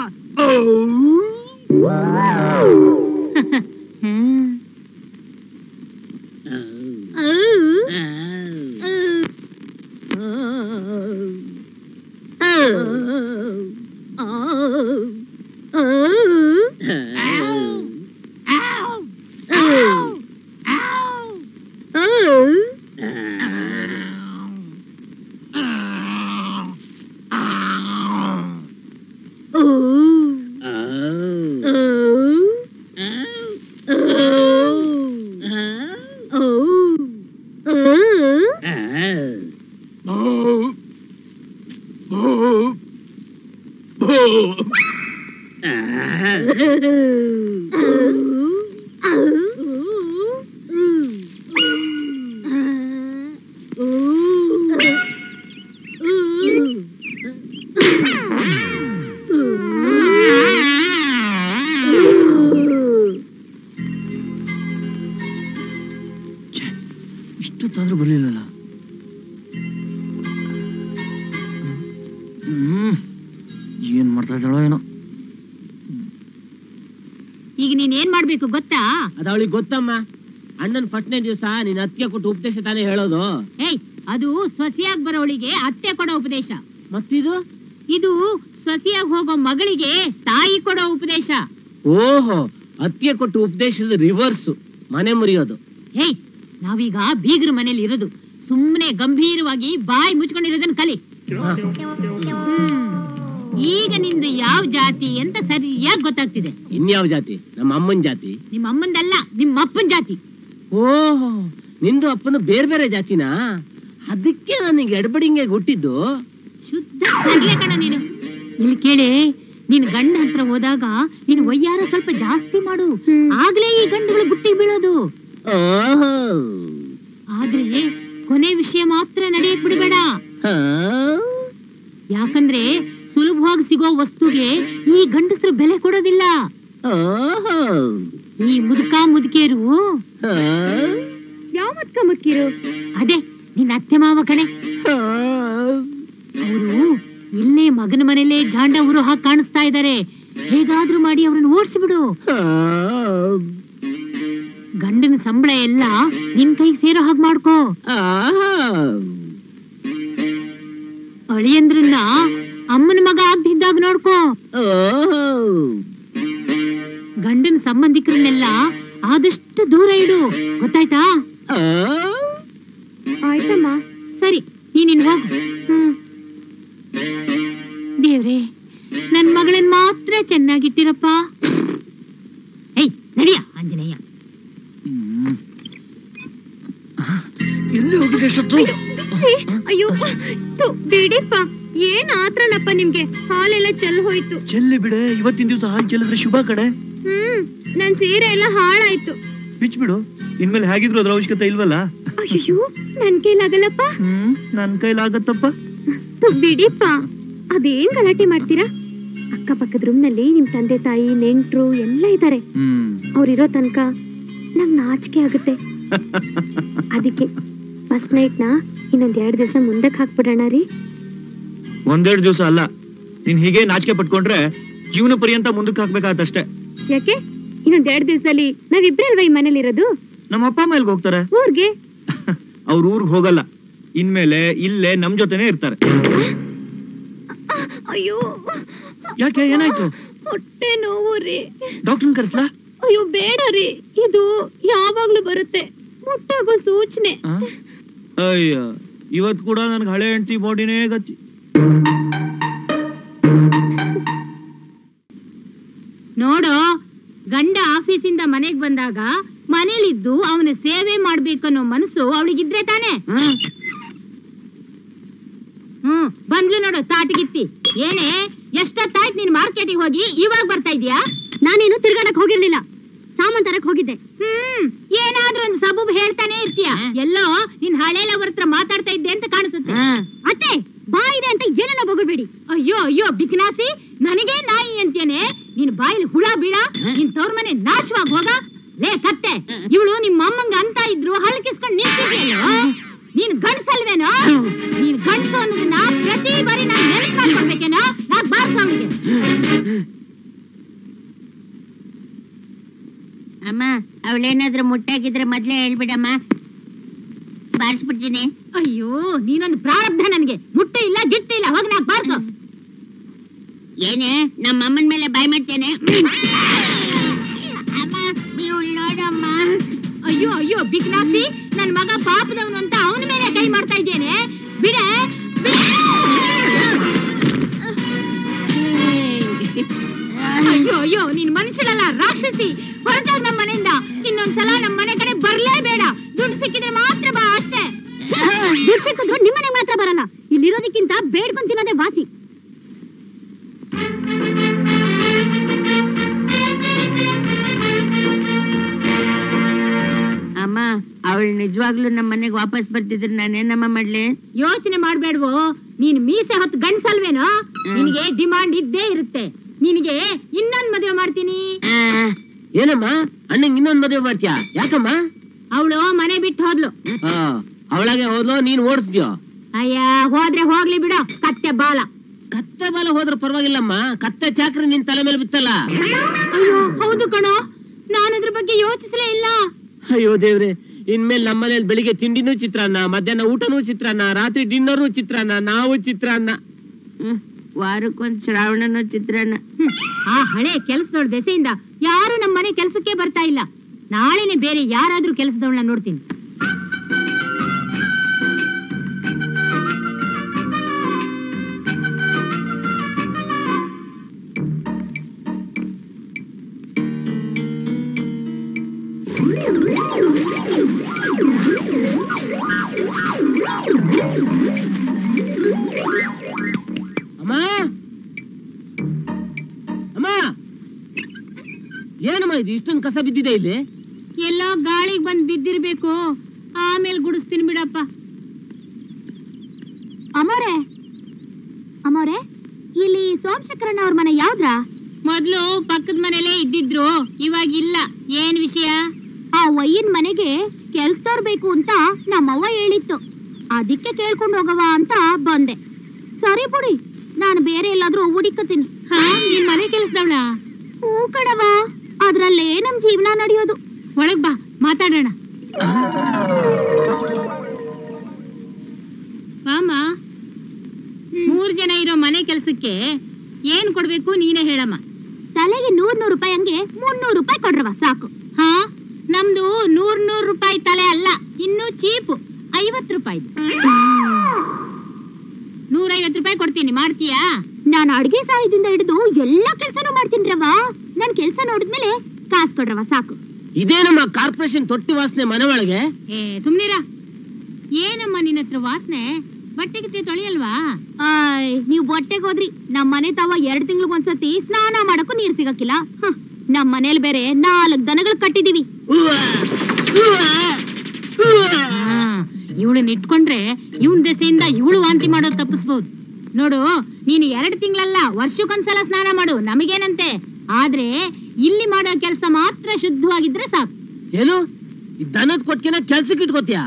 ಇಷ್ಟೊತ್ತಾದ್ರೂ ಬರ್ಲಿಲ್ಲಲ್ಲ. ಮಾಡಿದಳೋ ಏನೋ. ಈಗ ನೀನ್ ಏನ್ ಮಾಡ್ಬೇಕು ಗೊತ್ತಾ? ಅದ ಅವಳಿಗೆ ಗೊತ್ತಮ್ಮ. ಅಣ್ಣನ್ ಪಟ್ನೆ ದಿವಸ ನೀನ್ ಅತ್ತಿಗೆ ಕೊಟ್ಟು ಉಪದೇಶ ತಾನೇ ಹೇಳೋದು. ಏಯ್, ಅದು ಸೊಸೆಯಾಗಿ ಬರೋಳಿಗೆ ಅತ್ತೆ ಕೊಡೋ ಉಪದೇಶ. ಮತ್ತಿದು ಇದು ಸೊಸೆಯಾಗಿ ಹೋಗೋ ಮಗಳಿಗೆ ತಾಯಿ ಕೊಡೋ ಉಪದೇಶ. ಓಹೋ, ಅತ್ತಿಗೆ ಕೊಟ್ಟು ಉಪದೇಶದ ರಿವರ್ಸ್, ಮನೆ ಮುರಿಯೋದು. ಹೇಯ್, ನಾವೀಗ ಬೀಗ್ರ ಮನೇಲಿ ಇರೋದು. ಸುಮ್ಮನೆ ಗಂಭೀರವಾಗಿ ಬಾಯಿ ಮುಚ್ಕೊಂಡಿರೋದನ್ನ ಕಲಿ. ಈಗ ನಿಂದು ಯಾವ ಜಾತಿ ಅಂತ ಸರಿಯಾಗಿ ಗೊತ್ತಾಗ್ತಿದೆ. ಇನ್ಯಾವ ಜಾತಿ? ನಮ್ಮ ಅಮ್ಮನ್ ಜಾತಿ. ನಿಮ್ಮ ಅಮ್ಮಂದಲ್ಲ, ನಿಮ್ಮ ಅಪ್ಪನ್ ಜಾತಿ. ಓಹೋ, ನಿಂದು ಅಪ್ಪನ ಬೇರೆ ಬೇರೆ ಜಾತಿನಾ? ಅದಕ್ಕೆ ನನಗೆ ಎಡಬಡಿಂಗೆ ಹುಟ್ಟಿದ್ದು. ಶುದ್ಧ ತರ್ಲೆ ಕಣ ನೀನು. ಇಲ್ಲಿ ಕೇಳಿ, ನೀನ್ ಗಂಡ ಹತ್ರ ಹೋದಾಗ ನೀನು ವಯ್ಯಾರ ಸ್ವಲ್ಪ ಜಾಸ್ತಿ ಮಾಡು, ಆಗ್ಲೇ ಈ ಗಂಡುಗಳು ಬುಟ್ಟಿಗೆ ಬೀಳೋದು. ಆದ್ರೆ ಕೊನೆ ವಿಷಯ ಮಾತ್ರ ನಡೆಯಕ್ ಬಿಡಬೇಡ. ಯಾಕಂದ್ರೆ ಸುಲಭವಾಗಿ ಸಿಗೋ ವಸ್ತುಗೆ ಈ ಗಂಡಸರು ಬೆಲೆ ಕೊಡೋದಿಲ್ಲ. ಈ ಮುದುಕ ಮುದುಕಿಯರು. ಯಾವ ಮುದ್ಕ ಮುದ್ಕಿರು? ಅದೇ ನಿನ್ನ ಅತ್ತೆ ಮಾವ ಕಣೆ. ಅವರು ಇಲ್ಲೇ ಮಗನ ಮನೇಲೆ ಜಾಂಡ ಊರು ಹಾಕಿ ಕಾಣಿಸ್ತಾ ಇದ್ದಾರೆ. ಹೇಗಾದ್ರೂ ಮಾಡಿ ಅವ್ರನ್ನ ಓಡಿಸ್ಬಿಡು. ಗಂಡನ ಸಂಬಳ ಎಲ್ಲ ನಿನ್ ಕೈಗೆ ಸೇರೋ ಹಾಗೆ ಮಾಡ್ಕೋ. ಅಳಿಯಂದ್ರನ್ನ ಅಮ್ಮನ ಮಗ ಆಗ್ದಿದ್ದಾಗ ನೋಡ್ಕೋ. ಗಂಡನ ಸಂಬಂಧಿಕರನ್ನೆಲ್ಲ ಆದಷ್ಟು ದೂರ ಇಡು, ಗೊತ್ತಾಯ್ತಾ? ಆಯ್ತಮ್ಮ. ಸರಿ, ನೀನಿನ್ ಹೋಗು. ದೇವ್ರೆ, ನನ್ ಮಗಳನ್ ಮಾತ್ರ ಚೆನ್ನಾಗಿಟ್ಟಿರಪ್ಪ. ಏಯ್, ನಡಿಯ ಆಂಜನೇಯ. ಎಲ್ಲಿ ಹೋಗಿದೆ ಎಷ್ಟೊತ್ತು? ಅಯ್ಯೋ ಬಿಡಿಪ್ಪ, ಏನ್ ಆತ್ರನಪ್ಪ ನಿಮ್ಗೆ? ಹಾಲೆಲ್ಲ ಚೆಲ್ ಹೋಯ್ತು. ಚೆಲ್ಲಿ ಬಿಡೆ, ಇವತ್ತಿನ ದಿವಸ ಹಾಲು ಚೆಲ್ಲಿದ್ರೆ ಶುಭ ಕಡೆ. ನನ್ ಸೀರೆ ಎಲ್ಲ ಹಾಳಾಯ್ತು. ಬಿಚ್ಚ ಬಿಡು, ಇನ್ಮೇಲೆ ಹೇಗಿದ್ರು ಅದ್ರ ಅವಶ್ಯಕತೆ ಇಲ್ವಲ್ಲ. ಅಯ್ಯೋ, ನನ್ ಕೈಲಾಗಲ್ಲಪ್ಪ. ನನ್ ಕೈಲಾಗತ್ತಪ್ಪ. ಬಿಡಿಪ್ಪ, ಅದೇನ್ ಗಲಾಟೆ ಮಾಡ್ತೀರಾ? ಅಕ್ಕಪಕ್ಕದ ರೂಮ್ ನಲ್ಲಿ ನಿಮ್ ತಂದೆ ತಾಯಿ ನೆಂಟ್ರು ಎಲ್ಲ ಇದ್ದಾರೆ. ಅವ್ರಿರೋ ತನಕ ನಂಗ್ ನಾಚಿಕೆ ಆಗುತ್ತೆ. ಅದಕ್ಕೆ ಫಸ್ಟ್ ನೈಟ್ ನ ಇನ್ನೊಂದ್ 2 ದಿವಸ ಮುಂದಕ್ಕೆ ಹಾಕ್ಬಿಡೋಣ ರೀ. 1-2 ದಿವಸ ಅಲ್ಲ, ನೀನ್ ಹೀಗೆ ನಾಚಿಕೆ ಪಟ್ಕೊಂಡ್ರೆ ಜೀವನ ಪರ್ಯಂತ ಮುಂದಕ್ಕೆ ಹಾಕ್ಬೇಕಾಗತ್ತಷ್ಟೇ. ಯಾಕೆ? ಇನ್ನೊಂದ್ 2 ದಿವಸದಲ್ಲಿ ನಾವಿಬ್ರಲ್ವಾ ಈ ಮನೇಲಿ ಇರೋದು? ನಮ್ಮ ಅಪ್ಪ ಅಮ್ಮ ಎಲ್ಗೆ ಹೋಗ್ತಾರೆ? ಊರ್ಗೆ. ಅವ್ರ ಊರ್ಗ್ ಹೋಗಲ್ಲ, ಇನ್ಮೇಲೆ ಇಲ್ಲೇ ನಮ್ ಜೊತೆನೆ ಇರ್ತಾರೆ. ಅಯ್ಯೋ, ಯಾಕೆ, ಏನಾಯ್ತು? ಹೊಟ್ಟೆ ನೋವು ರೀ. ಡಾಕ್ಟರ್ ಕರ್ಸ್ಲಾ? ಅಯ್ಯೋ ಬೇಡ ರೀ, ಇದು ಯಾವಾಗ್ಲೂ ಬರುತ್ತೆ, ಮುಟ್ಟಾಗೋ ಸೂಚನೆ. ಅಯ್ಯ, ಇವತ್ ಕೂಡ ನನ್ಗೆ ಹಳೆ ಹೆಂಡತಿ ಬಾಡಿನೇ ಗತಿ. ನೋಡು, ಗಂಡ ಆಫೀಸಿಂದ ಮನೆಗ್ ಬಂದಾಗ ಮನೇಲಿದ್ದು ಅವನ ಸೇವೆ ಮಾಡ್ಬೇಕನ್ನೋ ಮನಸ್ಸು ಅವಳಿಗಿದ್ರೆ ತಾನೆ. ಬಂದ್ಲು ನೋಡು ತಾಟಿಗಿತ್ತಿ. ಏನೇ, ಎಷ್ಟೊತ್ತಾಯ್ತು ನೀನ್ ಮಾರ್ಕೆಟಿಗೆ ಹೋಗಿ ಇವಾಗ ಬರ್ತಾ ಇದೀಯಾ? ನಾನೇನು ತಿರ್ಗಾಡಕ್ ಹೋಗಿರ್ಲಿಲ್ಲ, ಸಾಮಾನ್ ತರಕ್ ಹೋಗಿದ್ದೆ. ಏನಾದ್ರೂ ಒಂದು ಸಬೂಬ್ ಹೇಳ್ತಾನೆ ಇರ್ತೀಯ. ಎಲ್ಲೋ ನಿನ್ ಹಳೆ ಲವರ್ ಹತ್ರ ಮಾತಾಡ್ತಾ ಇದ್ದೆ ಅಂತ ಕಾಣಿಸುತ್ತೆ. ಅತ್ತೆ, ಬಾ ಇದೆ ಅಂತ ಏನನ್ನ ಬಗಳ್ಬೇಡಿ. ಅಯ್ಯೋ ಅಯ್ಯೋ ಬಿಕ್ನಾಸಿ, ನನಗೆ ನಾಯಿ ಅಂತೇನೆ. ನಿನ್ ಬಾಯಿಲ್ ಹುಳ ಬೀಳ, ನಿನ್ ತವ್ರ ಮನೆ ನಾಶವಾಗಿ ಹೋಗ. ಲೇ ಕತ್ತೆ, ಇವಳು ನಿಮ್ಮ ಅಮ್ಮಂಗ ಅಂತ ಇದ್ರು ಹಲ್ಕಿಸ್ಕೊಂಡ್ ನಿಂತಿದ್ಯಲ್ಲೋ. ನೀನ್ ಗಂಡ್ಸಲ್ವೇನೋ? ನೀನ್ ಗಂಡ್ಸು ಅನ್ನೋದನ್ನ ಪ್ರತಿ ಬಾರಿ ನಾನ್ ನೆನಪು ಮಾಡ್ಕೊಳ್ಬೇಕೇನೋ? ನಾಕ್ ಬಾರ್ಸ ಅವಳಿಗೆ. ಅಮ್ಮ, ಅವಳೇನಾದ್ರೂ ಮುಟ್ಟಾಗಿದ್ರೆ ಮೊದ್ಲೇ ಹೇಳ್ಬಿಡಮ್ಮ, ಬಾರಿಸ್ಬಿಡ್ತೀನಿ. ಅಯ್ಯೋ, ನೀನೊಂದು ಪ್ರಾರಬ್ಧ. ನನ್ಗೆ ಮುಟ್ಟೆ ಇಲ್ಲ ಗಿಟ್ಟೆ ಇಲ್ಲ, ಹೋಗಿ ನಾಕ್ ಬಾರ್ಸು. ಏನೇ, ನಮ್ಮ ಅಮ್ಮನ ಮೇಲೆ ಬಾಯ್ ಮಾಡ್ತೇನೆ. ಅಮ್ಮ, ಇವಳು ನೋಡಮ್ಮ. ಅಯ್ಯೋ ಅಯ್ಯೋ ಬಿಕ್ನಾಸಿ, ನನ್ ಮಗ ಪಾಪದವನು ಅಂತ ಅವನ ಮೇಲೆ ಕೈ ಮಾಡ್ತಾ ಇದ್ದೇನೆ. ಬಿಡೆ. ಅಯ್ಯೋ ಅಯ್ಯೋ, ನೀನ್ ಮನುಷ್ಯಳಲ್ಲ, ರಾಕ್ಷಸಿ. ಹೊರಟೋಗ್ ನಮ್ಮ ಮನೆಯಿಂದ. ಇನ್ನೊಂದ್ಸಲ ನಮ್ಮ ಮನೆ ಕಡೆ ಬರ್ಲೇಬೇಡ. ದುಡ್ಡು ಸಿಕ್ಕಿದ್ರೆ ಮಾತ್ರ ಬಾ, ಅಷ್ಟೇ. ದುಡ್ಡು ಸಿಕ್ಕಿದ್ರು ನಿಮ್ಮನೆಗೆ ಮಾತ್ರ ಬರಲ್ಲ. ಇಲ್ಲಿರೋದಕ್ಕಿಂತ ಬೇಡ್ಕೊಂಡ್ ತಿನ್ನೋದೇ ವಾಸಿ. ಅಮ್ಮ, ಅವಳು ನಿಜವಾಗ್ಲೂ ನಮ್ಮ ಮನೆಗೆ ವಾಪಸ್ ಬರ್ತಿದ್ರೆ ನಾನೇನಮ್ಮ ಮಾಡ್ಲಿ? ಯೋಚನೆ ಮಾಡ್ಬೇಡ್ವೋ, ನೀನ್ ಮೀಸೆ ಹೊತ್ತು ಗಂಡ್ಸಲ್ವೇನೋ? ನಿನಗೆ ಡಿಮಾಂಡ್ ಇದ್ದೇ ಇರುತ್ತೆ. ನಿನಗೆ ಇನ್ನೊಂದ್ ಮದುವೆ ಮಾಡ್ತೀನಿ. ಏನಮ್ಮ, ಅಣ್ಣಂಗ್ ಇನ್ನೊಂದ್ ಮದುವೆ ಮಾಡ್ತೀಯಾ? ಯಾಕಮ್ಮ? ಅವಳು ಮನೆ ಬಿಟ್ಟು ಹೋದ್ಲು. ಅವಳಾಗೆ ಹೋದ್ಲು, ನೀನ್ ಓಡಿಸ್ದ್ಯೋ? ಅಯ್ಯ, ಹೋದ್ರೆ ಹೋಗ್ಲಿ ಬಿಡೋ, ಕತ್ತೆ ಬಾಲ. ಕತ್ತೆ ಬಾಲ ಹೋದ್ರ ಪರವಾಗಿಲ್ಲಮ್ಮ, ಕತ್ತೆ ಚಾಕ್ರಿ ನಿನ್ ತಲೆ ಮೇಲೆ ಬಿತ್ತಲ್ಲ. ಅಯ್ಯೋ ಹೌದು ಕಣೋ, ನಾನು ಅದ್ರ ಬಗ್ಗೆ ಯೋಚಿಸಲೇ ಇಲ್ಲ. ಅಯ್ಯೋ ದೇವ್ರೆ, ಇನ್ಮೇಲೆ ನಮ್ಮನೇಲಿ ಬೆಳಿಗ್ಗೆ ತಿಂಡಿನೂ ಚಿತ್ರಾನ್ನ, ಮಧ್ಯಾಹ್ನ ಊಟನೂ ಚಿತ್ರಾನ್ನ, ರಾತ್ರಿ ಡಿನ್ನರು ಚಿತ್ರಾನ್ನ, ನಾವು ಚಿತ್ರಾನ್ನ. ವಾರಕ್ಕೊಂದ್ ಶ್ರಾವಣನೋ ಚಿತ್ರಾನ್ನ. ಆ ಹಳೆ ಕೆಲಸದವಳ ದೆಸೆಯಿಂದ ಯಾರು ನಮ್ಮ ಮನೆ ಕೆಲಸಕ್ಕೆ ಬರ್ತಾ ಇಲ್ಲ. ನಾಳೆನೆ ಬೇರೆ ಯಾರಾದ್ರೂ ಕೆಲಸದವಳನ್ನ ನೋಡ್ತೀನಿ. ಅಮ್ಮ ಅಮ್ಮ, ಏನಮ್ಮ ಇದು ಇಷ್ಟೊಂದು ಕಸ ಬಿದ್ದಿದೆ ಇಲ್ಲಿ? ಎಲ್ಲೋ ಗಾಳಿಗೆ ಬಂದ್ ಬಿದ್ದಿರ್ಬೇಕು, ಆಮೇಲೆ ಗುಡಿಸ್ತೀನಿ ಬಿಡಪ್ಪ. ಅಮೋರೆ ಅಮೋರೆ, ಇಲ್ಲಿ ಸೋಮಶೇಖರಣ್ಣ ಅವ್ರ ಮನೆ ಯಾವ್ದ್ರಾ? ಮೊದ್ಲು ಪಕ್ಕದ ಮನೇಲೇ ಇದ್ದಿದ್ರು, ಇವಾಗ ಇಲ್ಲ. ಏನ್ ವಿಷಯ? ಆ ವಯ್ಯನ್ ಮನೆಗೆ ಕೆಲ್ಸದವ್ರು ಬೇಕು ಅಂತ ನಮ್ಮವ್ವ ಹೇಳಿತ್ತು, ಅದಕ್ಕೆ ಕೇಳ್ಕೊಂಡು ಹೋಗವ ಅಂತ ಬಂದೆ. ಸರಿ ಬಿಡಿ, ನಾನು ಬೇರೆ ಎಲ್ಲಾದ್ರೂ ಹುಡುಕತೀನಿ. ಹಾ, ನಿನ್ ಮನೆ ಕೆಲ್ಸದವಳ? ಹೂ ಕಣವ, ಅದ್ರಲ್ಲೇ ನಮ್ ಜೀವನ ನಡೆಯೋದು. ಒಳಗ್ ಬಾ, ಮಾತಾಡೋಣ. ಮಾಮ, 3 ಜನ ಇರೋ ಮನೆ ಕೆಲ್ಸಕ್ಕೆ ಏನ್ ಕೊಡ್ಬೇಕು ನೀನೇ ಹೇಳಮ್ಮ. ತಲೆಗೆ 100 ರೂಪಾಯಿ ಹಂಗೆ 300 ರೂಪಾಯಿ ಕೊಡ್ರವ ಸಾಕು. ಹಾ, ನಮ್ದು 100 ರೂಪಾಯಿ ತಲೆ ಅಲ್ಲ, ಇನ್ನೂ ಚೀಪು, 50 ರೂಪಾಯಿ. 150 ರೂಪಾಯಿ ಕೊಡ್ತೀನಿ, ಮಾಡ್ತೀಯಾ? ನಾನು ಅಡ್ಗೆ ಸಹಾಯದಿಂದ ಹಿಡಿದು ಎಲ್ಲಾ ಕೆಲ್ಸನೂ ಮಾಡ್ತೀನಿ ರವ. ನನ್ ಕೆಲ್ಸ ನೋಡಿದ್ಮೇಲೆ ಕಾಸು ಕೊಡ್ರವ ಸಾಕು. ಇದೇನಮ್ಮ ಕಾರ್ಪೊರೇಷನ್ ತೊಟ್ಟಿ ವಾಸನೆ ಮನೆ ಒಳಗೆ? ಏ ಸುಮ್ನಿರ, ಏನಮ್ಮ ನಿನ್ನ ಹತ್ರ ವಾಸನೆ? ಬಟ್ಟೆ ಗಿಟ್ಟೆ ತೊಳೆಯಲ್ವಾ? ನೀವ್ ಬಟ್ಟೆಗೆ ಹೋದ್ರಿ, ನಮ್ ಮನೆ ತಾವ 2 ತಿಂಗ್ಳಿಗೊಂದ್ಸತಿ ಸ್ನಾನ ಮಾಡಕ್ಕೂ ನೀರ್ ಸಿಗಕ್ಕಿಲ್ಲ. ನಮ್ ಮನೇಲಿ ಬೇರೆ 4 ದನಗಳು ಕಟ್ಟಿದೀವಿ. ಇವಳನ್ನ ಇಟ್ಕೊಂಡ್ರೆ ಇವನ್ ದೆಸೆಯಿಂದ ಇವಳು ವಾಂತಿ ಮಾಡೋದು ತಪ್ಪಿಸ್ಬಹುದು. ನೋಡು, ನೀನು 2 ತಿಂಗಳಲ್ಲ, ವರ್ಷಕ್ಕೊಂದ್ಸಲ ಸ್ನಾನ ಮಾಡು, ನಮಗೇನಂತೆ. ಆದ್ರೆ ಇಲ್ಲಿ ಮಾಡೋ ಕೆಲಸ ಮಾತ್ರ ಶುದ್ಧವಾಗಿದ್ರೆ ಸಾಕು. ಏನು ದನದ ಕೊಟ್ಕೆನ ಕೆಲ್ಸಕ್ಕೆ ಇಟ್ಕೋತೀಯ?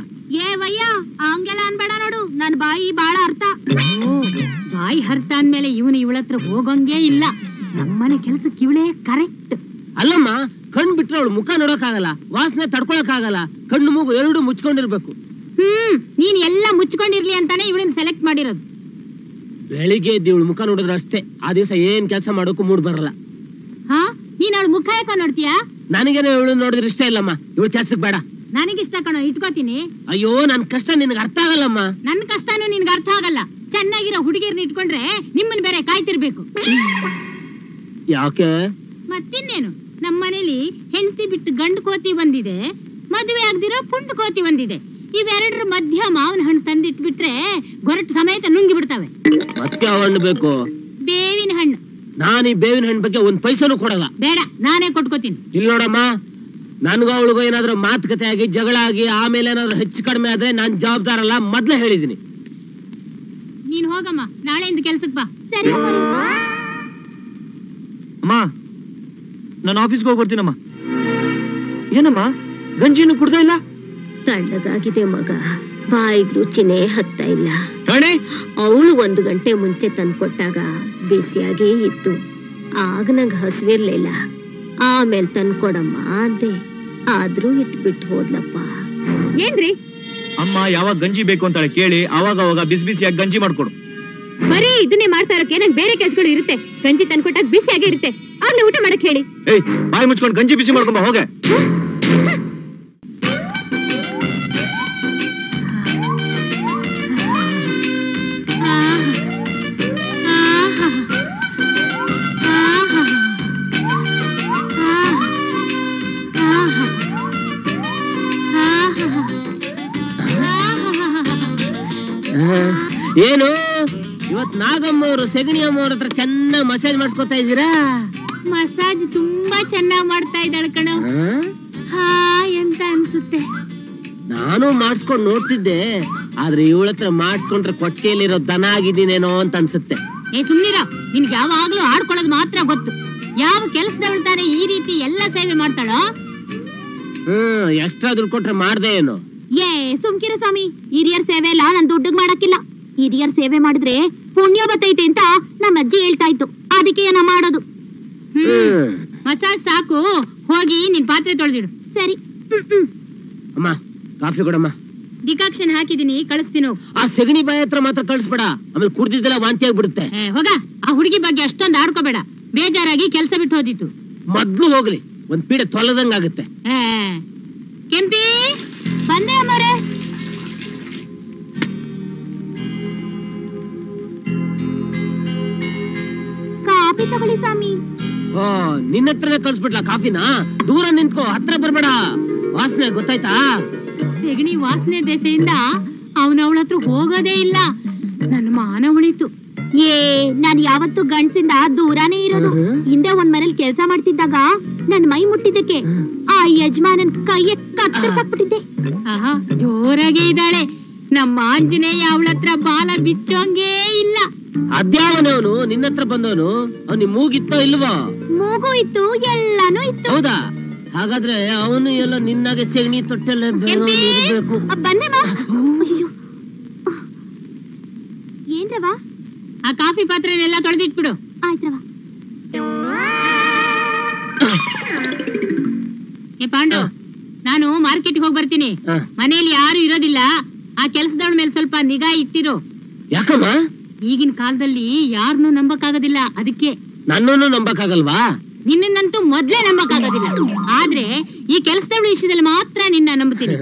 ಏ ವಯ್ಯ, ಹಂಗೆಲ್ಲ ಅನ್ಬೇಡ ನೋಡು, ನನ್ ಬಾಯಿ ಬಾಳ ಅರ್ಥ. ಬಾಯಿ ಹರ್ತ ಅಂದ್ಮೇಲೆ ಇವನು ಇವಳತ್ರ ಹೋಗಂಗೇ ಇಲ್ಲ. ನಮ್ಮನೆ ಕೆಲ್ಸಕ್ಕೆ ಇವಳೇ ಕರೆಕ್ಟ್. ಅಲ್ಲಮ್ಮ, ಕಣ್ ಬಿಟ್ರೆ ಅವಳು ಮುಖ ನೋಡಕ್ಕಾಗಲ್ಲ, ವಾಸನೆ ತಡ್ಕೊಳಕ್ ಆಗಲ್ಲ, ಕಣ್ಣು ಮೂಗು 2 ಮುಚ್ಕೊಂಡಿರ್ಬೇಕು. ನೀನ್ ಎಲ್ಲ ಮುಚ್ಕೊಂಡಿರ್ಲಿ ಅಂತಾನೆ ಇವಳನ್ನ ಸೆಲೆಕ್ಟ್ ಮಾಡಿರೋದು. ಬೆಳಿಗ್ಗೆ ಎದ್ದು ಇವಳು ಮುಖ ನೋಡಿದ್ರೆ ಅಷ್ಟೇ, ಆ ದಿವಸ ಏನ್ ಕೆಲಸ ಮಾಡೋಕು ಮೂಡ್ ಬರಲ್ಲ. ಹಾ, ನೀನ್ ಅವಳು ಮುಖ ಯಾಕ ನೋಡ್ತೀಯಾ? ನನಗೇನೋ ಇವಳು ನೋಡಿದ್ರೆ ಇಷ್ಟ ಇಲ್ಲಮ್ಮ, ಇವಳು ಕೆಲ್ಸಕ್ಕೆ ಬೇಡ. ನನಗಿಷ್ಟ ಕಣೋ, ಇಟ್ಕೋತೀನಿ. ಅಯ್ಯೋ, ನನ್ ಕಷ್ಟ ನಿನ್ಗೆ ಅರ್ಥ ಆಗಲ್ಲಮ್ಮ. ನನ್ ಕಷ್ಟನೂ ನಿನ್ಗೆ ಅರ್ಥ ಆಗಲ್ಲ. ಚೆನ್ನಾಗಿರೋ ಹುಡುಗಿರ್ನ ಇಟ್ಕೊಂಡ್ರೆ ನಿಮ್ಮನ್ ಬೇರೆ ಕಾಯ್ತಿರ್ಬೇಕು. ಯಾಕೆ? ಮತ್ತಿನ್ನೇನು, ನಮ್ಮನೇಲಿ ಹೆಂಡತಿ ಬಿಟ್ಟು ಗಂಡು ಕೋತಿ ಬಂದಿದೆ, ಮದುವೆ ಆಗ್ದಿರೋ ಪುಂಡು ಕೋತಿ ಬಂದಿದೆ. ಇವೆರಡರ ಮಧ್ಯ ಮಾವಿನ ಹಣ್ಣು ತಂದಿಟ್ಬಿಟ್ರೆ ಗೊರಟು ಸಮೇತ ನುಂಗಿ ಬಿಡ್ತಾವೆ. ಮತ್ತೆ ಹಣ್ಣು ಬೇಕು? ಬೇವಿನ ಹಣ್ಣು. ನಾನು ಈ ಬೇವಿನ ಹಣ್ಣು ಬಗ್ಗೆ 1 ಪೈಸನೂ ಕೊಡಲ್ಲ. ಬೇಡ, ನಾನೇ ಕೊಟ್ಕೋತೀನಿ. ಇಲ್ಲಿ ನೋಡಮ್ಮ, ನನ್ಗೂ ಅವಳಿಗೂ ಏನಾದ್ರು ಮಾತುಕತೆ ಆಗಿ ಜಗಳ ಆಗಿ ಆಮೇಲೆ ಏನಾದ್ರು ಹೆಚ್ಚು ಕಡಿಮೆ ಆದ್ರೆ ನಾನ್ ಜವಾಬ್ದಾರಲ್ಲ, ಮೊದ್ಲೇ ಹೇಳಿದೀನಿ. ನೀನ್ ಹೋಗಮ್ಮ, ನಾಳೆಯಿಂದ ಕೆಲ್ಸಕ್ ಬಾ. ಸರಿ ಅಮ್ಮ, ನಾನು ಆಫೀಸ್ಗೆ ಹೋಗಿ ಬರ್ತೀನಮ್ಮ. ಏನಮ್ಮ, ಗಂಜಿನೂ ಕುಡ್ದ ಇಲ್ಲ? ತಣ್ಣಗಾಗಿದೆ ಮಗ, ಬಾಯಿಗೆ ರುಚಿನೇ ಹತ್ತಾ ಇಲ್ಲ. ಅವಳು 1 ಗಂಟೆ ಮುಂಚೆ ತಂದ್ಕೊಟ್ಟಾಗ ಬಿಸಿಯಾಗೇ ಇತ್ತು. ಆಗ ನಂಗೆ ಹಸಿವಿರ್ಲಿಲ್ಲ. ಆಮೇಲೆ ತಂದ್ಕೊಡಮ್ಮ ಅಂದೆ, ಆದ್ರೂ ಇಟ್ಬಿಟ್ಟು ಹೋದ್ಲಪ್ಪ. ಏನ್ರಿ ಅಮ್ಮ ಯಾವಾಗ ಗಂಜಿ ಬೇಕು ಅಂತ ಕೇಳಿ ಅವಾಗ ಅವಾಗ ಬಿಸಿ ಬಿಸಿಯಾಗಿ ಗಂಜಿ ಮಾಡ್ಕೊಡು. ಬರೀ ಇದನ್ನೇ ಮಾಡ್ತಾ ಇರೋಕೆ ನಂಗೆ ಬೇರೆ ಕೆಲ್ಸಗಳು ಇರುತ್ತೆ. ಗಂಜಿ ತಂದ್ಕೊಟ್ಟಾಗ ಬಿಸಿಯಾಗೇ ಇರುತ್ತೆ, ಆಗ್ಲೇ ಊಟ ಮಾಡಕ್ ಹೇಳಿ. ಏಯ್, ಬಾಯಿ ಮುಚ್ಕೊಂಡು ಗಂಜಿ ಬಿಸಿ ಮಾಡ್ಕೊಂಬ ಹೋಗೆ. ಏನು ಇವತ್ ನಾಗಮ್ಮ ಅವರು ಸೆಗಣಿ ಅಮ್ಮ ಅವ್ರ ಹತ್ರ ಚೆನ್ನಾಗಿ ಮಸಾಜ್ ಮಾಡ್ಸ್ಕೊತಾ ಇದ್ದೀರಾ? ಮಸಾಜ್ ತುಂಬಾ ಚೆನ್ನಾಗಿ ಮಾಡ್ತಾ ಇದ್ದಾಳೆ ಕಣೋ. ಹಾ ಎಂತ ಅನ್ಸುತ್ತೆ. ನಾನು ಮಾಡಿಸ್ಕೊಂಡು ನೋಡ್ತಿದ್ದೆ, ಆದ್ರೆ ಇವಳ ಹತ್ರ ಮಾಡಿಸ್ಕೊಂಡ್ರೆ ಕೊಟ್ಟಿಗೆಯಲ್ಲಿರೋ ದನ ಆಗಿದ್ದೀನೇನೋ ಅಂತ ಅನ್ಸುತ್ತೆ. ಏ ಸುಮ್ನಿರ, ನಿನ್ಗೆ ಯಾವಾಗ್ಲೂ ಆಡ್ಕೊಳ್ಳೋದು ಮಾತ್ರ ಗೊತ್ತು. ಯಾವ ಕೆಲಸದವಳು ತಾನೆ ಈ ರೀತಿ ಎಲ್ಲ ಸೇವೆ ಮಾಡ್ತಾಳೋ? ಎಕ್ಸ್ಟ್ರಾ ದುಡ್ಡು ಕೊಟ್ರೆ ಮಾಡ್ದೆ ಏನು? ಏ ಸುಮ್ಕಿರು ಸ್ವಾಮಿ, ಹಿರಿಯರ್ ಸೇವೆ ಎಲ್ಲ ನನ್ ದುಡ್ಡಿಗೆ ಮಾಡಕ್ಕಿಲ್ಲ. ಹಿರಿಯರ್ ಸೇವೆ ಮಾಡಿದ್ರೆ ಪುಣ್ಯ ಬರ್ತೈತೆ ಅಂತ ನಮ್ಮ ಅಜ್ಜಿ ಹೇಳ್ತಾ ಇತ್ತು, ಅದಕ್ಕೆ ಏನ ಮಾಡೋದು. ಮಸಾಜ್ ಸಾಕು, ಹೋಗಿ ನಿನ್ ಪಾತ್ರೆ ತೊಳೆದಿಡು. ಸರಿ. ಅಮ್ಮ ಕಾಫಿ ಕೊಡಮ್ಮ. ಡಿಕಾಕ್ಷನ್ ಹಾಕಿದೀನಿ, ಕಳಿಸ್ತೀನಿ. ಆ ಸೆಗಣಿ ಬಾಯಿ ಹತ್ರ ಮಾತ್ರ ಕಳಿಸ್ಬೇಡ, ಆಮೇಲೆ ಕುಡ್ದಿದ್ದೆಲ್ಲ ವಾಂತಿ ಆಗ್ಬಿಡುತ್ತೆ. ಹೋಗ, ಆ ಹುಡುಗಿ ಬಗ್ಗೆ ಅಷ್ಟೊಂದು ಆಡ್ಕೋಬೇಡ. ಬೇಜಾರಾಗಿ ಕೆಲ್ಸ ಬಿಟ್ಟು ಹೋದಿತ್ತು. ಮೊದ್ಲು ಹೋಗ್ಲಿ, ಒಂದ್ ಪೀಡೆ ತೊಲದಂಗಾಗುತ್ತೆ. ಕೆಂಪಿ ಬಂದೆ ಅಮ್ಮರೇ. ಕಾಫಿ ತಗೊಳ್ಳಿ ಸ್ವಾಮಿ. ಓ, ನಿನ್ನ ಹತ್ರನೇ ಕಳ್ಸ್ಬಿಡ್ಲಾ ಕಾಫಿನ? ದೂರ ನಿಂತ್ಕೋ, ಹತ್ರ ಬರ್ಬೇಡ. ವಾಸನೆ ಗೊತ್ತಾಯ್ತಾ? ಸೆಗಣಿ ವಾಸನೆ ದೆಸೆಯಿಂದ ಅವನವಳ ಹತ್ರ ಹೋಗೋದೇ ಇಲ್ಲ. ನನ್ನ ಮಾನ ಉಳಿತು. ನಾನ್ ಯಾವತ್ತು ಗಂಡ್ಸಿಂದ ದೂರಾನೇ ಇರೋದು. ಹಿಂದೆ ಒಂದ್ ಮನೇಲಿ ಕೆಲ್ಸ ಮಾಡ್ತಿದ್ದಾಗ ನನ್ ಮೈ ಮುಟ್ಟಿದ್ದಕ್ಕೆ ಆ ಯಜಮಾನನ್ ಕೈಯ ಕತ್ತರಿಸಾಕ್ಬಿಟ್ಟಿದ್ದೆ. ಆಹಾ, ಜೋರಾಗೆ ಇದ್ದಾಳೆ. ನಮ್ಮ ಆಂಜನೇಯ ಅವಳ ಹತ್ರ ಬಾಲ ಬಿಚ್ಚೋಂಗೇ ಇಲ್ಲ. ಅದ್ಯಾವನವನು ನಿನ್ನ ಹತ್ರ ಬಂದವನು? ಅವ್ನಿ ಮೂಗಿತ್ತೋ ಇಲ್ವೋ? ಮೂಗು ಇತ್ತು, ಎಲ್ಲಾನು ಇತ್ತು. ಹೌದಾ? ಹಾಗಾದ್ರೆ ಅವನು ಎಲ್ಲ ನಿನ್ನಾಗೆ ಸೆಗಣಿ ತೊಟ್ಟೆಲ್ಲ ಇರ್ಬೇಕು. ಬಂದೆ ಮಾ. ಏನ್ರವ? ಆ ಕಾಫಿ ಪಾತ್ರೆನೆಲ್ಲ ತೊಳೆದಿಟ್ಬಿಡು. ಆಯ್ತ್ರವ. ಏ ಪಾಂಡು, ನಾನು ಮಾರ್ಕೆಟ್ಗೆ ಹೋಗಿ ಬರ್ತೀನಿ. ಮನೆಯಲ್ಲಿ ಯಾರು ಇರೋದಿಲ್ಲ. ಆ ಕೆಲಸದವಳ ಮೇಲೆ ಸ್ವಲ್ಪ ನಿಗಾ ಇಟ್ಟಿರು. ಯಾಕಮ್ಮ? ಈಗಿನ ಕಾಲದಲ್ಲಿ ಯಾರನ್ನೂ ನಂಬಕ್ಕಾಗೋದಿಲ್ಲ, ಅದಕ್ಕೆ. ನನ್ನನ್ನು ನಂಬಕ್ಕಾಗಲ್ವಾ? ನಿನ್ನಂತೂ ಮೊದ್ಲೇ ನಂಬಕ್ಕಾಗೋದಿಲ್ಲ. ಆದ್ರೆ ಈ ಕೆಲಸದವಳ ವಿಷಯದಲ್ಲಿ ಮಾತ್ರ ನಿನ್ನ ನಂಬುತ್ತೀನಿ.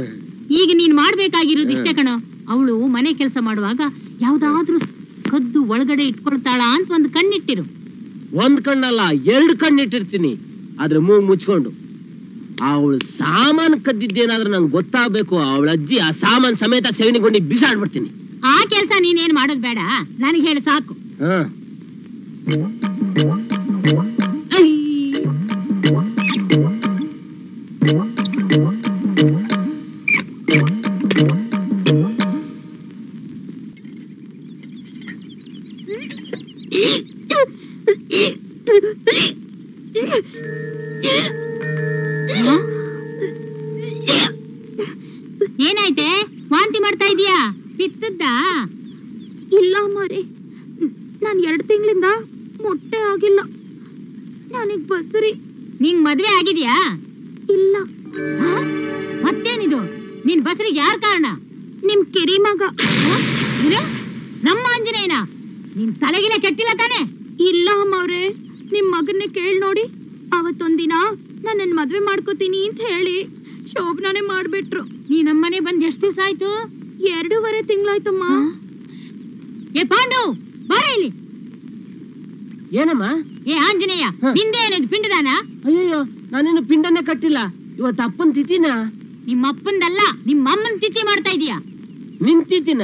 ಈಗ ನೀನ್ ಮಾಡ್ಬೇಕಾಗಿರೋದು ಇಷ್ಟೇ ಕಣೋ. ಅವಳು ಮನೆ ಕೆಲಸ ಮಾಡುವಾಗ ಯಾವ್ದಾದ್ರೂ ಕದ್ದು ಒಳಗಡೆ ಇಟ್ಕೊಳ್ತಾಳ ಅಂತ ಒಂದು ಕಣ್ಣಿಟ್ಟಿರು. ಒಂದ್ ಕಣ್ಣಲ್ಲ, 2 ಕಣ್ಣಿಟ್ಟಿರ್ತೀನಿ. ಆದ್ರೆ ಮೂಗ್ ಮುಚ್ಕೊಂಡು. ಅವಳು ಸಾಮಾನ್ ಕದ್ದಿದ್ದೇನಾದ್ರೂ ನಂಗೆ ಗೊತ್ತಾಗ್ಬೇಕು. ಅವಳ ಅಜ್ಜಿ ಆ ಸಾಮಾನ್ ಸಮೇತ ಸೆಗಣಿಗೊಂಡಿ ಬಿಸಾಡ್ಬಿಡ್ತೀನಿ. ಆ ಕೆಲ್ಸ ನೀನೇನ್ ಮಾಡೋದ್ ಬೇಡ, ನನಗೆ ಹೇಳಿ ಸಾಕು. ಏನಾಯ್ತೆ? ವಾಂತಿ ಮಾಡ್ತಾ ಇದೀಯಾ? ಪಿತ್ತದ್ದ? ಇಲ್ಲ ಮಾರೆ, ನಾನ್ 2 ತಿಂಗಳಿಂದ ಮೊಟ್ಟೆ ಆಗಿಲ್ಲ. ನನಗ್ ಬಸುರಿ. ನಿಂಗ್ ಮದ್ವೆ ಆಗಿದ್ಯಾ? ಇಲ್ಲ. ಮತ್ತೇನಿದು? ನಿನ್ ಬಸರಿಗೆ ಯಾರ್ ಕಾರಣ? ನಿಮ್ ಕಿರಿ ಮಗ. ನಮ್ಮ ಆಂಜನೇಯನ? ನಿನ್ ತಲೆಗಿಲೆ ಕೆಟ್ಟಿಲ್ಲ ತಾನೆ? ಇಲ್ಲ ಅಮ್ಮವ್ರೆ, ನಿಮ್ ಮಗನ್ನೇ ಕೇಳ್ ನೋಡಿ. ಅವತ್ತೊಂದಿನ ನನ್ನ ಮದ್ವೆ ಮಾಡ್ಕೋತೀನಿ ಅಂತ ಹೇಳಿ ಶೋಭನಾನೇ ಮಾಡ್ಬಿಟ್ರು. ನೀ ನಮ್ಮನೆ ಬಂದ್ ಎಷ್ಟು ದಿವಸ ಆಯ್ತು? 2.5 ತಿಂಗಳಾಯ್ತಮ್ಮ. ಏ ಪಾಂಡು, ಬಾರ ಇಲ್ಲಿ. ಏನಮ್ಮ? ಏ ಆಂಜನೇಯ, ನಿಂದೆ ಏನದು ಪಿಂಡದಾನ? ಅಯ್ಯೋ, ನಾನೇನು ಪಿಂಡನೇ ಕಟ್ಟಿಲ್ಲ. ಇವತ್ತು ಅಪ್ಪನ್ ತಿಥಿನ? ನಿಮ್ಮ ಅಪ್ಪಂದಲ್ಲ, ನಿಮ್ಮ ಅಮ್ಮನ ತಿಥಿ ಮಾಡ್ತಾ ಇದೀಯಾ? ನಿನ್ ತಿಥಿನ?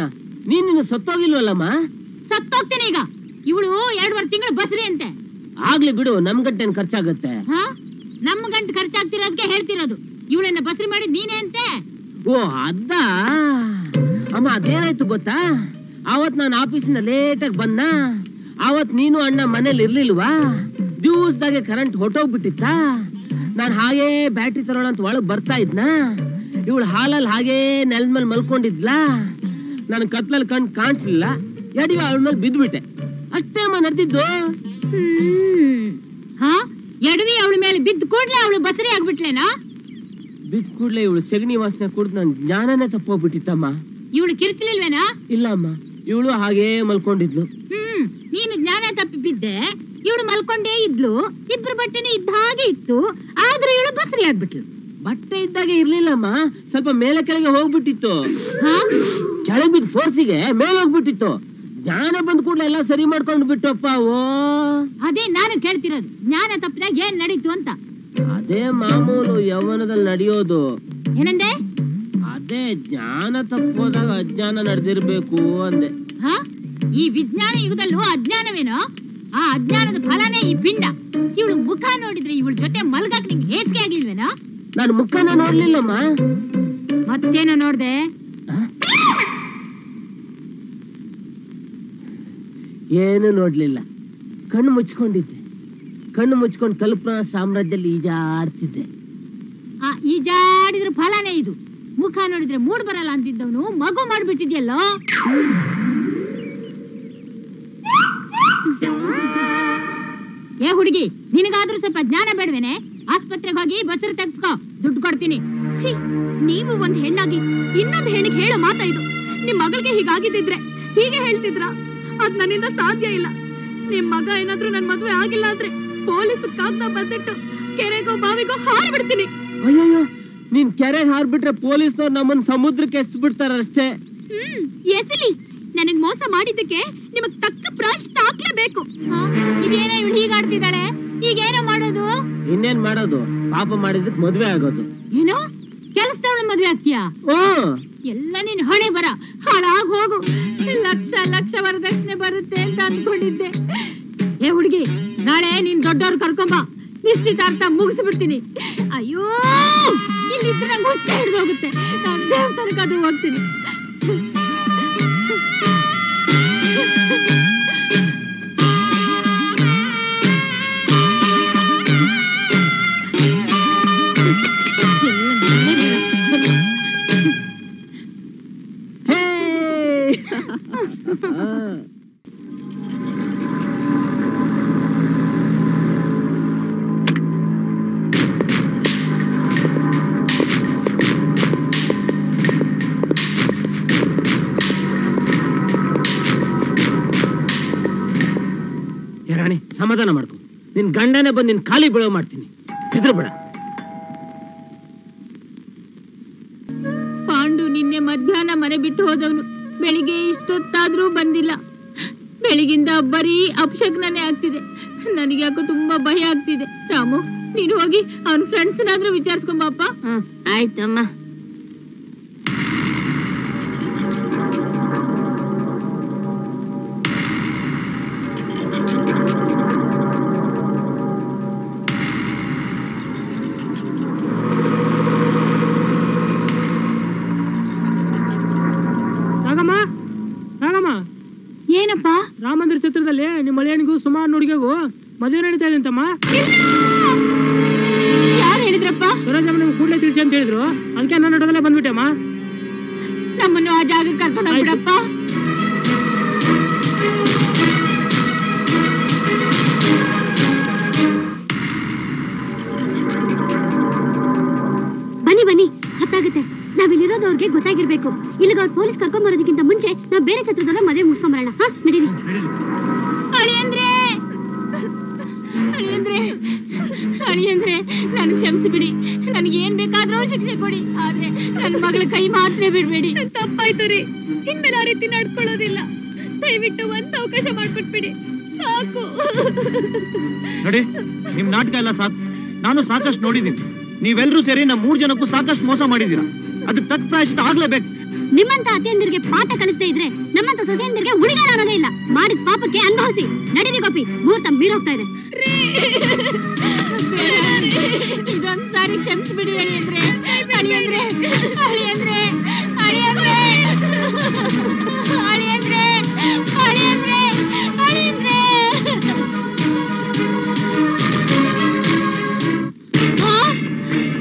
ನೀನು ಸತ್ತೋಗಿಲ್ವಲ್ಲಮ್ಮ? ಸತ್ತೋಗ್ತೇನೆ ಈಗ. ಇವಳು 2.5 ತಿಂಗಳು ಬಸ್ರಿ ಅಂತೆ. ಆಗ್ಲಿ ಬಿಡು, ನಮ್ ಗಂಟೆನ್ ಖರ್ಚಾಗತ್ತೆ. ನಮ್ಮ ಗಂಟು ಖರ್ಚಾಗ್ತಿರೋದಕ್ಕೆ ಹೇಳ್ತಿರೋದು. ಇವಳನ್ನ ಬಸ್ರಿ ಮಾಡಿದ್ ನೀನೇ ಅಂತೆ. ಓ ಅದ. ಅಮ್ಮ ಅದೇನಾಯ್ತು ಗೊತ್ತಾ? ಅವತ್ ನಾನು ಆಫೀಸಿಂದ ಲೇಟಾಗಿ ಬಂದ. ಅವತ್ ನೀನು ಅಣ್ಣ ಮನೇಲಿ ಇರ್ಲಿಲ್ವಾ? ದಿವಸದಾಗೆ ಕರೆಂಟ್ ಹೊಟ್ಟೋಗ್ಬಿಟ್ಟಿತ್ತ. ನಾನ್ ಹಾಗೇ ಬ್ಯಾಟ್ರಿ ತರೋಣ ಅಂತ ಒಳಗ್ ಬರ್ತಾ ಇದ್ನ. ಇವಳು ಹಾಲಲ್ಲಿ ಹಾಗೇ ನೆಲದ ಮೇಲೆ ಮಲ್ಕೊಂಡಿದ್ಲ. ನನ್ ಕತ್ಲಲ್ಲಿ ಕಣ್ ಕಾಣಿಸ್ಲಿಲ್ಲ. ಎಡಿ ಅವಳ ಮೇಲೆ ಬಿದ್ಬಿಟ್ಟೆ. ಅಷ್ಟೇ ಅಮ್ಮ ನಡೆದಿದ್ದು. ಎಡವಿ ಅವಳ ಮೇಲೆ ಬಿದ್ದು ಕೂಡ್ಲೆ ಅವಳು ಬಸರಿ ಆಗ್ಬಿಟ್ಲೇನಾ? ಬಿದ್ದ ಕೂಡ್ಲೆ ಇವಳು ಸೆಗಣಿ ವಾಸನೆ ಕುಡ್ದು ನನ್ ಜ್ಞಾನನೇ ತಪ್ಪೋಗ್ಬಿಟ್ಟಿತ್ತಮ್ಮ. ಇವಳು ಕಿರ್ಚಲಿಲ್ವೇನಾ? ಇಲ್ಲ ಅಮ್ಮ, ಇವಳು ಹಾಗೇ ಮಲ್ಕೊಂಡಿದ್ಲು. ನೀನು ಜ್ಞಾನ ತಪ್ಪಿ ಬಿದ್ದೆ, ಇವಳು ಮಲ್ಕೊಂಡೇ ಇದ್ಲು. ಇಬ್ರು ಬಟ್ಟೆನೆ ಇದ್ದ ಹಾಗೆ ಇತ್ತು. ಆದ್ರೂ ಇವಳು ಬಸರಿ ಆಗ್ಬಿಟ್ಲು. ಬಟ್ಟೆ ಇದ್ದಾಗೆ ಇರ್ಲಿಲ್ಲಮ್ಮ, ಸ್ವಲ್ಪ ಮೇಲೆ ಕೆಳಗೆ ಹೋಗ್ಬಿಟ್ಟಿತ್ತು. ಕೆಳಗೆ ಬಿದ್ದ ಫೋರ್ಸಿಗೆ ಮೇಲೆ ಹೋಗ್ಬಿಟ್ಟಿತ್ತು. ಜ್ಞಾನ ಬಂದ್ ಕೂಡಲೇ ಎಲ್ಲ ಸರಿ ಮಾಡ್ಕೊಂಡು ಬಿಟ್ಟಪ್ಪ. ಓ ಅದೇ ನಾನು ಕೇಳ್ತಿರೋದು, ಜ್ಞಾನ ತಪ್ಪಿದಾಗ ಏನ್ ನಡೀತು ಅಂತ. ಅದೇ ಮಾಮೂಲು ಯೌವನದಲ್ಲಿ ನಡೆಯೋದು. ಏನಂದೆ? ಅದೇ ಜ್ಞಾನ ತಪ್ಪೋದಾಗ ಅಜ್ಞಾನ ನಡೆದಿರ್ಬೇಕು ಅಂದೆ. ಈ ವಿಜ್ಞಾನ ಯುಗದಲ್ಲೂ ಅಜ್ಞಾನವೇನೋ? ಆ ಅಜ್ಞಾನದ ಫಲನೇ ಈ ಪಿಂಡ. ಇವಳು ಮುಖ ನೋಡಿದ್ರೆ ಇವಳ ಜೊತೆ ಮಲ್ಗಾಕ್ ನಿಂಗೆ ಹೇಸಿಗೆ ಆಗಿಲ್ವೇನೋ? ನಾನು ಮುಖನ ನೋಡ್ಲಿಲ್ಲಮ್ಮ. ಮತ್ತೇನೋ ನೋಡ್ದೆ? ಏನು ನೋಡ್ಲಿಲ್ಲ. ಕಣ್ಣು ಮುಚ್ಕೊಂಡಿದ್ದೆ. ಕಣ್ಣು ಮುಚ್ಕೊಂಡು ಕಲ್ಪನಾ ಸಾಮ್ರಾಜ್ಯದಲ್ಲಿ ಈಜಾಡ್ತಿದ್ದೆ. ಈಜಾಡಿದ್ರ ಫಲನೇ ಇದು. ಮುಖ ನೋಡಿದ್ರೆ ಮೂಡ್ ಬರಲ್ಲ ಅಂತಿದ್ದವನು ಮಗು ಮಾಡ್ಬಿಟ್ಟಿದ್ಯಲ್ಲೋ. ಏ ಹುಡುಗಿ, ನಿನಗಾದ್ರೂ ಸ್ವಲ್ಪ ಜ್ಞಾನ ಬೇಡವೇನೆ? ಆಸ್ಪತ್ರೆಗೆ ಹೋಗಿ ಬಸರು ತೆಗ್ಸ್ಕೋ, ದುಡ್ಡು ಕೊಡ್ತೀನಿ. ಛೀ, ನೀವು ಒಂದ್ ಹೆಣ್ಣಾಗಿ ಇನ್ನೊಂದ್ ಹೆಣ್ಣಿಗೆ ಹೇಳೋ ಮಾತಾ ಇದು. ನಿಮ್ ಮಗಳಿಗೆ ಹೀಗಾಗಿದ್ದಿದ್ರೆ ಹೀಗೆ ಹೇಳ್ತಿದ್ರ? ಅದ್ ನನ್ನಿಂದ ಸಾಧ್ಯ ಇಲ್ಲ. ನಿಮ್ ಮಗ ಏನಾದ್ರೂ ನನ್ ಮದ್ವೆ ಆಗಿಲ್ಲ ಅಂದ್ರೆ ಪೊಲೀಸ್ ಕಾಗ್ದ ಬರ್ದಿಟ್ಟು ಕೆರೆಗೋ ಬಾವಿಗೋ ಹಾರ್ಬಿಡ್ತೀನಿ. ಅಯ್ಯಯ್ಯೋ, ನೀನ್ ಕೆರೆಗೆ ಹಾರ್ಬಿಟ್ರೆ ಪೊಲೀಸರು ನಮ್ಮನ್ನ ಸಮುದ್ರಕ್ಕೆ ಎಸ್ಬಿಡ್ತಾರ ಅಷ್ಟೇ. ಎಸಲಿ, ನನಗ್ ಮೋಸ ಮಾಡಿದ್ದಕ್ಕೆ ನಿಮಗ್ ತಕ್ಕ ಪ್ರಾಯಶ್ಚಿತ್ತ ಹಾಕ್ಲೇಬೇಕು. ಇದೇನೋ ಇವಳು ಹೀಗಾಡ್ತಿದ್ದಾಳೆ, ಈಗೇನೋ ಮಾಡೋದು? ಇನ್ನೇನ್ ಮಾಡೋದು? ಪಾಪ ಮಾಡಿದಕ್ ಮದ್ವೆ ಆಗೋದು. ಏನೋ ಕೆಲಸದವಳ ಮದ್ವೆ ಆಗ್ತೀಯಾ? ಓ, ಎಲ್ಲ ನಿನ್ ಹೊಣೆ ಬರ. ಹಾಳಾಗ್ ಹೋಗು. ಲಕ್ಷ ಲಕ್ಷ ವರದಕ್ಷಿಣೆ ಬರುತ್ತೆ ಅಂತ ಅನ್ಕೊಂಡಿದ್ದೆ. ಏ ಹುಡುಗಿ, ನಾಳೆ ನೀನ್ ದೊಡ್ಡವ್ರು ಕರ್ಕೊಂಬ, ನಿಶ್ಚಿತಾರ್ಥ ಮುಗಿಸ್ಬಿಡ್ತೀನಿ. ಅಯ್ಯೋ, ಇಲ್ಲಿದ್ರೆ ನಂಗೆ ಹುಚ್ಚ ಹಿಡ್ದು ಹೋಗುತ್ತೆ. ನಾನು ದೇವಸ್ಥಾನಕ್ಕಾದ್ರೂ ಹೋಗ್ತೀನಿ. ರಾಣಿ, ಸಮಾಧಾನ ಮಾಡ್ಕೊ. ನಿನ್ ಗಂಡನೇ ಬಂದು ನಿನ್ ಖಾಲಿ ಬೀಳೋ ಮಾಡ್ತೀನಿ. ಹೆದ್ರು ಬೇಡ. ಪಾಂಡು ನಿನ್ನೆ ಮಧ್ಯಾಹ್ನ ಮನೆ ಬಿಟ್ಟು ಹೋದವನು ಬೆಳಿಗ್ಗೆ ಇಷ್ಟೊತ್ತಾದ್ರೂ ಬಂದಿಲ್ಲ. ಬೆಳಿಗಿಂದ ಬರೀ ಅಪಶಕ್ನೇ ಆಗ್ತಿದೆ. ನನಗೆ ಯಾಕೋ ತುಂಬಾ ಭಯ ಆಗ್ತಿದೆ. ರಾಮು, ನೀನು ಹೋಗಿ ಅವನ ಫ್ರೆಂಡ್ಸ್ನಾದ್ರೂ ವಿಚಾರಿಸ್ಕೊಂಬಪ್ಪ. ಆಯ್ತಮ್ಮ. ಏನಪ್ಪ? ರಾಮ ಮಂದಿರ ಚಿತ್ರದಲ್ಲಿ ನಿಮ್ಮ ಅಳಿಯನಿಗೂ ಸುಮಾರು ನುಡಿಗೆಗೂ ಮದುವೆ ನಡೀತಾ ಇದೆ ಅಂತಮ್ಮ. ಯಾರು ಹೇಳಿದ್ರಪ್ಪ? ಸರೋಜಮ್ಮ ನಿಮ್ಗೆ ಕೂಡಲೇ ತಿಳಿಸಿ ಅಂತ ಹೇಳಿದ್ರು. ಅದಕ್ಕೆ ನಾನು ನೋಡೋದಲ್ಲ ಬಂದ್ಬಿಟ್ಟೆಮ್ಮ. ನಮ್ಮನ್ನು ಆ ಜಾಗಕ್ಕೆ ಕರ್ಕೊಂಡು ಹೋಗ್ಬಿಡಪ್ಪ. ಬನ್ನಿ ಬನ್ನಿ, ಹೊತ್ತಾಗುತ್ತೆ. ನಾವಿಲ್ಲಿರೋದು ಅವ್ರಿಗೆ ಗೊತ್ತಾಗಿರ್ಬೇಕು. ಇಲ್ಲಿಗೆ ಅವ್ರು ಪೊಲೀಸ್ ಕರ್ಕೊಂಡ್ ಬರೋದಕ್ಕಿಂತ ಮುಂಚೆ ನಾವು ಬೇರೆ ಛತ್ರದಲ್ಲ ಮದುವೆ ಮುಗಿಸ್ಕೊಂಬರೋಣ. ಹಾ, ನಡೀರಿ. ಅಳಿಯಂದ್ರೆ, ಅಳಿಯಂದ್ರೆ, ಅಳಿಯಂದ್ರೆ, ನನ್ ಕ್ಷಮಿಸಿಬಿಡಿ. ನನಗೆ ಏನ್ ಬೇಕಾದ್ರೂ ಶಿಕ್ಷೆ ಕೊಡಿ, ಆದ್ರೆ ನನ್ನ ಮಗಳ ಕೈ ಮಾತ್ರ ಬಿಡ್ಬೇಡಿ. ತಪ್ಪಾಯ್ತು ರೀ, ಇನ್ಮೇಲೆ ಆ ರೀತಿ ನಡ್ಕೊಳ್ಳೋದಿಲ್ಲ. ದಯವಿಟ್ಟು ಒಂದ್ ಅವಕಾಶ ಮಾಡ್ಕೊಟ್ಬಿಡಿ, ಸಾಕು. ನೋಡಿ, ನಿಮ್ ನಾಟಕ ಎಲ್ಲ ಸಾಕು. ನಾನು ಸಾಕಷ್ಟು ನೋಡಿದ್ದೀನಿ. ನೀವೆಲ್ಲರೂ ಸೇರಿ ನಮ್ಮ 3 ಜನಕ್ಕೂ ಸಾಕಷ್ಟು ಮೋಸ ಮಾಡಿದೀರಾ. ಅದಕ್ಕೆ ತಕ್ಕ ಪ್ರಾಯಶ್ಚಿತ್ತ ಆಗ್ಲೇಬೇಕು. ನಿಮ್ಮಂತ ಅತಿಯಂದಿರಿಗೆ ಪಾಠ ಕಲಿಸದೇ ಇದ್ರೆ ನಮ್ಮಂತ ಸೊಸೆಯಂದಿರಿಗೆ ಉಳಿಗಾಲ ಅನ್ನೋದೇ ಇಲ್ಲ. ಮಾಡಿದ ಪಾಪಕ್ಕೆ ಅನುಭವಿಸಿ. ನಡೀರಿ ಗೋಪಿ, ಮುಹೂರ್ತ ಮೀರೋಗ್ತಾ ಇದೆ. ಇದೊಂದ್ ಸಾರಿ ಕ್ಷಮಿಸ್ಬಿಡಿ ಅಳಿಯಂದ್ರೆ, ಅಳಿಯಂದ್ರೆ, ಅಳಿಯಂದ್ರೆ, ಅಳಿಯಂದ್ರೆ, ಅಳಿಯಂದ್ರೆ, ಅಳಿಯಂದ್ರೆ, ಅಳಿಯಂದ್ರೆ.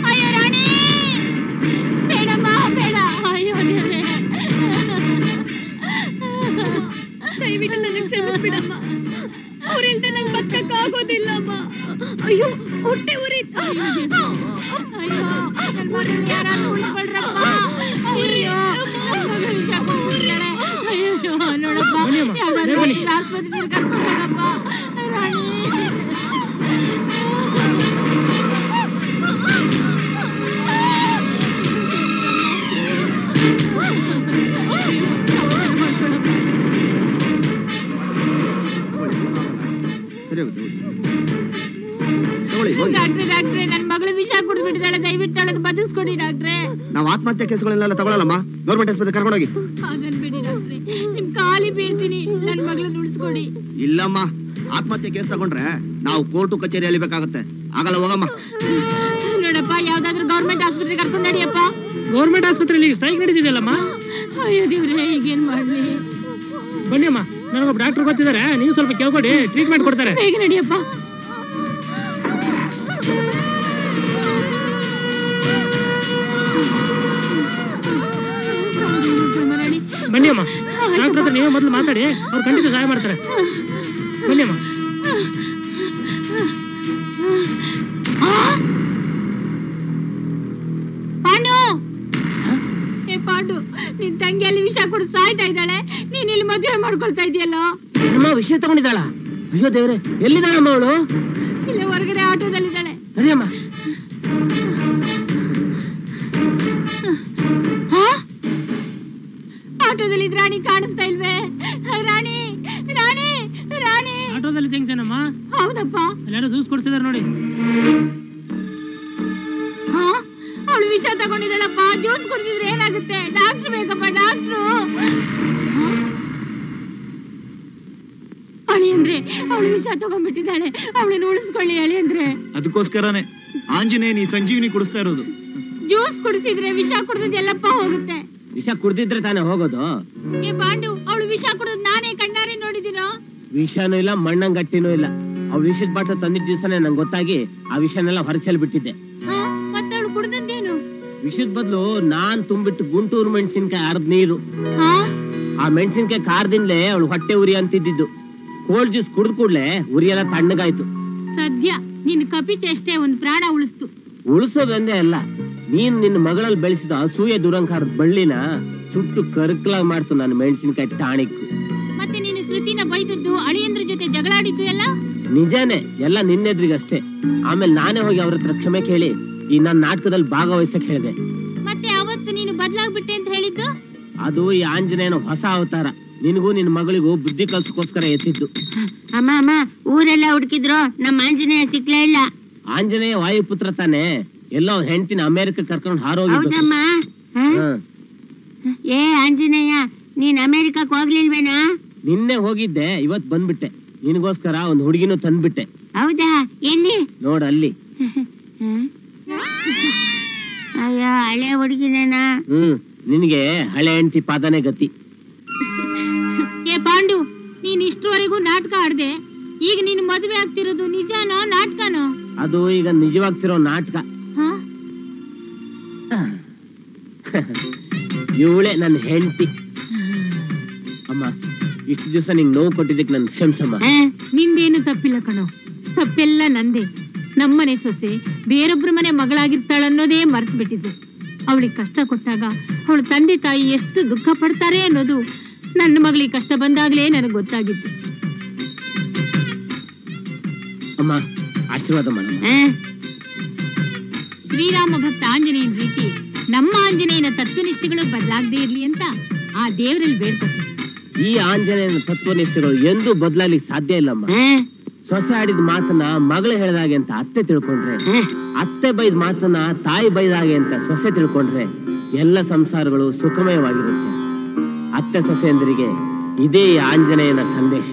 ಅಯ್ಯೋ ರಾಣಿ, ಬೇಡಮ್ಮ, ಬೇಡ. ಅಯ್ಯೋ ದೇವ್ರೇ, ದಯವಿಟ್ಟು ನನ್ನ ಕ್ಷಮಿಸ್ಬಿಡಮ್ಮ. ಅವ್ರಿಲ್ದೆ ನಂಗೆ ಬದುಕಕ್ಕಾಗೋದಿಲ್ಲಮ್ಮ. ಅಯ್ಯೋ, ಹೊಟ್ಟೆ ಉರಿತ. ಅಯ್ಯೋ, ನನ್ ಮಗನ್ ಯಾರಾದ್ರೂ ಉಳ್ಕೊಳ್ರಪ್ಪ. ಅಯ್ಯೋ, ನನ್ ಮಗಳು ವಿಷ ಕುಡ್ದ್ಬಿಟ್ಟಾಳೆ. ಅಯ್ಯೋ, ನೋಡಪ್ಪ, ಯಾವ್ದಾದ್ರು ಆಸ್ಪತ್ರೆಗೆ ಕರ್ಕೊಂಡು ಹೋಗಪ್ಪ. ರಾಣಿ, ಸರಿ ಹೋಗುತ್ತೆ. ತಗೊಳ್ಳಿ, ಹೋಗಿ. ಡಾಕ್ಟ್ರೆ, ಡಾಕ್ಟ್ರೆ, ನನ್ ಮಗಳು ವಿಷ ಕುಡ್ದ್ಬಿಟ್ಟಿದ್ದಾಳೆ. ದಯವಿಟ್ಟು ಅವಳನ್ನು ಬದುಕಿಸ್ಕೊಡಿ ಡಾಕ್ಟ್ರೆ. ನಾವು ಆತ್ಮಹತ್ಯೆ ಕೇಸ್ಗಳನ್ನೆಲ್ಲ ತಗೊಳ್ಳಲ್ಲಮ್ಮ. ಗೌರ್ಮೆಂಟ್ ಆಸ್ಪತ್ರೆ ಕರ್ಕೊಂಡೋಗಿ. ಹಾಗನ್ಬೇಡಿ ಡಾಕ್ಟ್ರೆ, ನಿಮ್ ಕಾಲಿ ಬೀಳ್ತೀನಿ. ನನ್ ಮಗಳನ್ನ ಉಳಿಸ್ಕೊಡಿ. ಇಲ್ಲಮ್ಮ, ಆತ್ಮಹತ್ಯೆ ಕೇಸ್ ತಗೊಂಡ್ರೆ ನಾವು ಕೋರ್ಟು ಕಚೇರಿ ಅಲಿಬೇಕಾಗತ್ತೆ. ಆಗಲ್ಲ, ಹೋಗಮ್ಮ. ನೋಡಪ್ಪ, ಯಾವ್ದಾದ್ರು ಗೌರ್ಮೆಂಟ್ ಆಸ್ಪತ್ರೆ ಕರ್ಕೊಂಡು ನಡಿಯಪ್ಪ. ಗೌರ್ಮೆಂಟ್ ಆಸ್ಪತ್ರೆಯಲ್ಲಿ ಸ್ಟ್ರೈಕ್ ನಡೀತಿದೆಯಲ್ಲಮ್ಮ. ಅಯ್ಯೋ ದೇವ್ರೆ, ಈಗೇನ್ ಮಾಡ್ಲಿ? ಬನ್ನಿ ಅಮ್ಮ, ನನಗೊಬ್ಬ ಡಾಕ್ಟರ್ ಗೊತ್ತಿದ್ದಾರೆ. ನೀವು ಸ್ವಲ್ಪ ಕೇಳ್ಕೊಡಿ, ಟ್ರೀಟ್ಮೆಂಟ್ ಕೊಡ್ತಾರೆ. ಬೇಗ ನಡಿಯಪ್ಪ. ಬನ್ನಿ ಅಮ್ಮ, ಡಾಕ್ಟರ್ ಹತ್ರ ನೀವೇ ಮೊದಲು ಮಾತಾಡಿ. ಅವ್ರು ಖಂಡಿತ ಸಹಾಯ ಮಾಡ್ತಾರೆ. ಬನ್ನಿಮ್ಮ. ಪಾಂಡು ಏ ಪಾಂಡು, ನಿನ್ ತಂಗಿ ಅಲ್ಲಿ ವಿಷ ಕೊಡು ಸಾಯ್ತಾ ಇದ್ದಾಳೆ, ನೀನ್ ಇಲ್ಲಿ ಮದುವೆ ಮಾಡ್ಕೊಳ್ತಾ ಇದೆಯಲ್ಲ. ಅಮ್ಮ ವಿಷಯ ತಗೊಂಡಿದ್ದಾಳ? ಅಯ್ಯೋ ದೇವ್ರೆ, ಎಲ್ಲಿದ್ದಾಳಮ್ಮ ಅವಳು? ಇಲ್ಲೇ ಹೊರಗಡೆ ಆಟೋದಲ್ಲಿದ್ದಾಳೆ. ಸರಿಯಮ್ಮ. ಆಟೋದಲ್ಲಿ ರಾಣಿ ಕಾಣಿಸ್ತಾ ಇಲ್ವೇ? ರಾಣಿ ರಾಣಿ ರಾಣಿ ಆಟೋದಲ್ಲಿ ಜಂಕ್ಷನಮ್ಮ. ಹೌದಪ್ಪ, ಎಲ್ಲಾರು ಜ್ಯೂಸ್ ಕೊಡ್ಸಿದಾರೆ ನೋಡಿ. ಅವಳು ವಿಷ ತಗೊಂಡಿದ್ದಾಳಪ್ಪ. ಜ್ಯೂಸ್ ಕುಡಿಸಿದ್ರೆ ಏನಾಗುತ್ತೆ? ಡಾಕ್ಟ್ರು ಬೇಕಪ್ಪ, ಡಾಕ್ಟ್ರು. ಅಳಿಯಂದ್ರೆ ಅವಳು ವಿಷ ತಗೊಂಡ್ಬಿಟ್ಟಿದ್ದಾಳೆ, ಅವಳನ್ನ ಉಳಿಸ್ಕೊಳ್ಳಿ ಅಳಿಯಂದ್ರೆ. ಅದಕ್ಕೋಸ್ಕರನೇ ಆಂಜನೇಯ ನೀ ಸಂಜೀವಿನಿ ಕುಡಿಸ್ತಾ ಇರೋದು. ಜ್ಯೂಸ್ ಕುಡಿಸಿದ್ರೆ ವಿಷ ಕುಡಿದ್ ಎಲ್ಲಪ್ಪ ಹೋಗುತ್ತೆ. ವಿಷ ಕುಡ್ದಿದ್ರೆ ತಾನೇ ಹೋಗೋದು. ಏ ಪಾಂಡು, ಅವಳು ವಿಷ ಕುಡಿದ್ ನಾನೇ ಕಣ್ಣಾರೆ ನೋಡಿದಿನೋ. ವಿಷನೂ ಇಲ್ಲ, ಮಣ್ಣಂಗಟ್ಟಿನೂ ಇಲ್ಲ. ಅವ್ಳು ವಿಷದ ಬಾಟ್ಲ ತಂದಿದ್ದ ದಿವಸನೇ ನಂಗೆ ಗೊತ್ತಾಗಿ ಆ ವಿಷನೆಲ್ಲ ಹೊರಚೆಲ್ ಬಿಟ್ಟಿದ್ದೆ. ಮತ್ತೆ ಅವಳು ಕುಡ್ದದ್ದೇನು? ವಿಷದ ಬದಲು ನಾನ್ ತುಂಬಿಟ್ಟು ಗುಂಟೂರು ಮೆಣಸಿನ್ಕಾಯಿ ಅರ್ಧ ನೀರು. ಆ ಮೆಣಸಿನ್ಕಾಯಿ ಖಾರದಿಂದಲೇ ಅವಳು ಹೊಟ್ಟೆ ಉರಿ ಅಂತಿದ್ದು. ಕೋಲ್ಡ್ ಜ್ಯೂಸ್ ಕುಡ್ದ ಕೂಡ್ಲೆ ಉರಿ ಎಲ್ಲ ತಣ್ಣಗಾಯ್ತು. ಸದ್ಯ ನಿನ್ ಕಪಿ ಚೇಷ್ಟೆ ಒಂದ್ ಪ್ರಾಣ ಉಳಿಸ್ತು. ಉಳಿಸೋದಂದೇ ಅಲ್ಲ, ನೀನ್ ನಿನ್ನ ಮಗಳಲ್ಲಿ ಬೆಳೆಸಿದ ಅಸೂಯೆ ದುರಂಕಾರದ ಬಳ್ಳಿನ ಸುಟ್ಟು ಕರ್ಕಲಾಗ್ ಮಾಡ್ತು ನನ್ನ ಮೆಣಸಿನ್ಕಾಯಿ ಟಾಣಿಕ್. ಮತ್ತೆ ನೀನು ಶ್ರುತಿನ ಬೈದದ್ದು, ಅಳಿಯಂದ್ರ ಜೊತೆ ಜಗಳಾಡಿದ್ದು ಎಲ್ಲ ನಿಜಾನೇ, ಎಲ್ಲ ನಿನ್ನೆದ್ರಿಗಷ್ಟೇ. ಆಮೇಲೆ ನಾನೇ ಹೋಗಿ ಅವ್ರ ಹತ್ರ ಕ್ಷಮೆ ಕೇಳಿ ಈ ನನ್ನ ನಾಟಕದಲ್ಲಿ ಭಾಗವಹಿಸಕ್ ಹೇಳಿದೆ. ಮತ್ತೆ ಅವತ್ತು ನೀನು ಬದಲಾಗ್ಬಿಟ್ಟೆ ಅಂತ ಹೇಳಿದ್ದು? ಅದು ಈ ಆಂಜನೇಯನ ಹೊಸ ಅವತಾರ. ನಿನಗೂ ನಿನ್ ಮಗಳಿಗೂ ಬುದ್ಧಿ ಕಲ್ಸಕ್ಕೋಸ್ಕರ ಎತ್ತಿದ್ದು. ಅಮ್ಮ ಅಮ್ಮ, ಊರೆಲ್ಲ ಹುಡುಕಿದ್ರು ನಮ್ಮ ಆಂಜನೇಯ ಸಿಕ್ಲೇ ಇಲ್ಲ. ಆಂಜನೇಯ ವಾಯುಪುತ್ರ ತಾನೆ, ಎಲ್ಲೋ ಅವ್ನ ಹೆಂಡತಿನ ಅಮೆರಿಕ ಕರ್ಕೊಂಡು ಹಾರೋಗಿದ್ದು. ಹೌದಮ್ಮ. ಏ ಆಂಜನೇಯ, ನೀನ್ ಅಮೆರಿಕಕ್ ಹೋಗ್ಲಿಲ್ವೇನಾ? ನಿನ್ನೆ ಹೋಗಿದ್ದೆ, ಇವತ್ ಬಂದ್ಬಿಟ್ಟೆ. ನಿನಗೋಸ್ಕರ ಒಂದ್ ಹುಡುಗಿನೂ ತಂದ್ಬಿಟ್ಟೆ. ಹೌದಾ? ಎಲ್ಲಿ? ನೋಡ ಅಲ್ಲಿ. ಅಯ್ಯೋ, ಹಳೆ ಹುಡುಗಿನೇನಾ? ನಿನಗೆ ಹಳೆ ಹೆಂಡತಿ ಪಾದನೆ ಗತಿ. ಏ ಪಾಂಡು, ನೀನ್ ಇಷ್ಟರವರೆಗೂ ನಾಟಕ ಆಡ್ದೆ, ಈಗ ನೀನು ಮದುವೆ ಆಗ್ತಿರೋದು ನಿಜಾನೋ ನಾಟಕನೋ? ಅದು ಈಗ ನಿಜವಾಗ್ತಿರೋ ನಾಟಕ. ಇವಳೆ ನನ್ನ ಹೆಂಡತಿ. ಅಮ್ಮ, ಇಷ್ಟು ದಿವಸ ನಿಂಗೆ ನೋವು ಕೊಟ್ಟಿದ್ದಕ್ಕೆ ನನ್ ಕ್ಷಮಿಸಮ್ಮ. ನಿಂದೇನು ತಪ್ಪಿಲ್ಲ ಕಣೋ, ತಪ್ಪೆಲ್ಲ ನಂದೇ. ನಮ್ಮನೆ ಸೊಸೆ ಬೇರೊಬ್ರ ಮನೆ ಮಗಳಾಗಿರ್ತಾಳನ್ನೋದೇ ಮರ್ತು ಬಿಟ್ಟಿದ್ದೆ. ಅವಳಿಗೆ ಕಷ್ಟ ಕೊಟ್ಟಾಗ ಅವಳ ತಂದೆ ತಾಯಿ ಎಷ್ಟು ದುಃಖ ಪಡ್ತಾರೆ ಅನ್ನೋದು ನನ್ನ ಮಗಳಿಗೆ ಕಷ್ಟ ಬಂದಾಗ್ಲೇ ನನಗೆ ಗೊತ್ತಾಗಿತ್ತು. ಅಮ್ಮ, ಆಶೀರ್ವಾದ ಮಾಡಮ್ಮ. ಶ್ರೀರಾಮ ಭಕ್ತ ಆಂಜನೇಯನ ರೀತಿ ನಮ್ಮ ಆಂಜನೇಯನ ತತ್ವನಿಷ್ಠೆಗಳು ಬದಲಾಗದೇ ಇರ್ಲಿ ಅಂತ ಆ ದೇವರಲ್ಲಿ ಬೇಡ್ಕೊತೀನಿ. ಈ ಆಂಜನೇಯನ ತತ್ವನಿಷ್ಠೆಗಳು ಎಂದೂ ಬದಲಾಗ್ಲಿಕ್ಕೆ ಸಾಧ್ಯ ಇಲ್ಲಮ್ಮ. ಸೊಸೆ ಆಡಿದ ಮಾತನ್ನ ಮಗಳು ಹೇಳ್ದಾಗೆ ಅಂತ ಅತ್ತೆ ತಿಳ್ಕೊಂಡ್ರೆ, ಅತ್ತೆ ಬೈದ ಮಾತನ್ನ ತಾಯಿ ಬೈದಾಗೆ ಅಂತ ಸೊಸೆ ತಿಳ್ಕೊಂಡ್ರೆ ಎಲ್ಲ ಸಂಸಾರಗಳು ಸುಖಮಯವಾಗಿರುತ್ತೆ. ಅತ್ತೆ ಸೊಸೆಯಂದರಿಗೆ ಇದೇ ಆಂಜನೇಯನ ಸಂದೇಶ.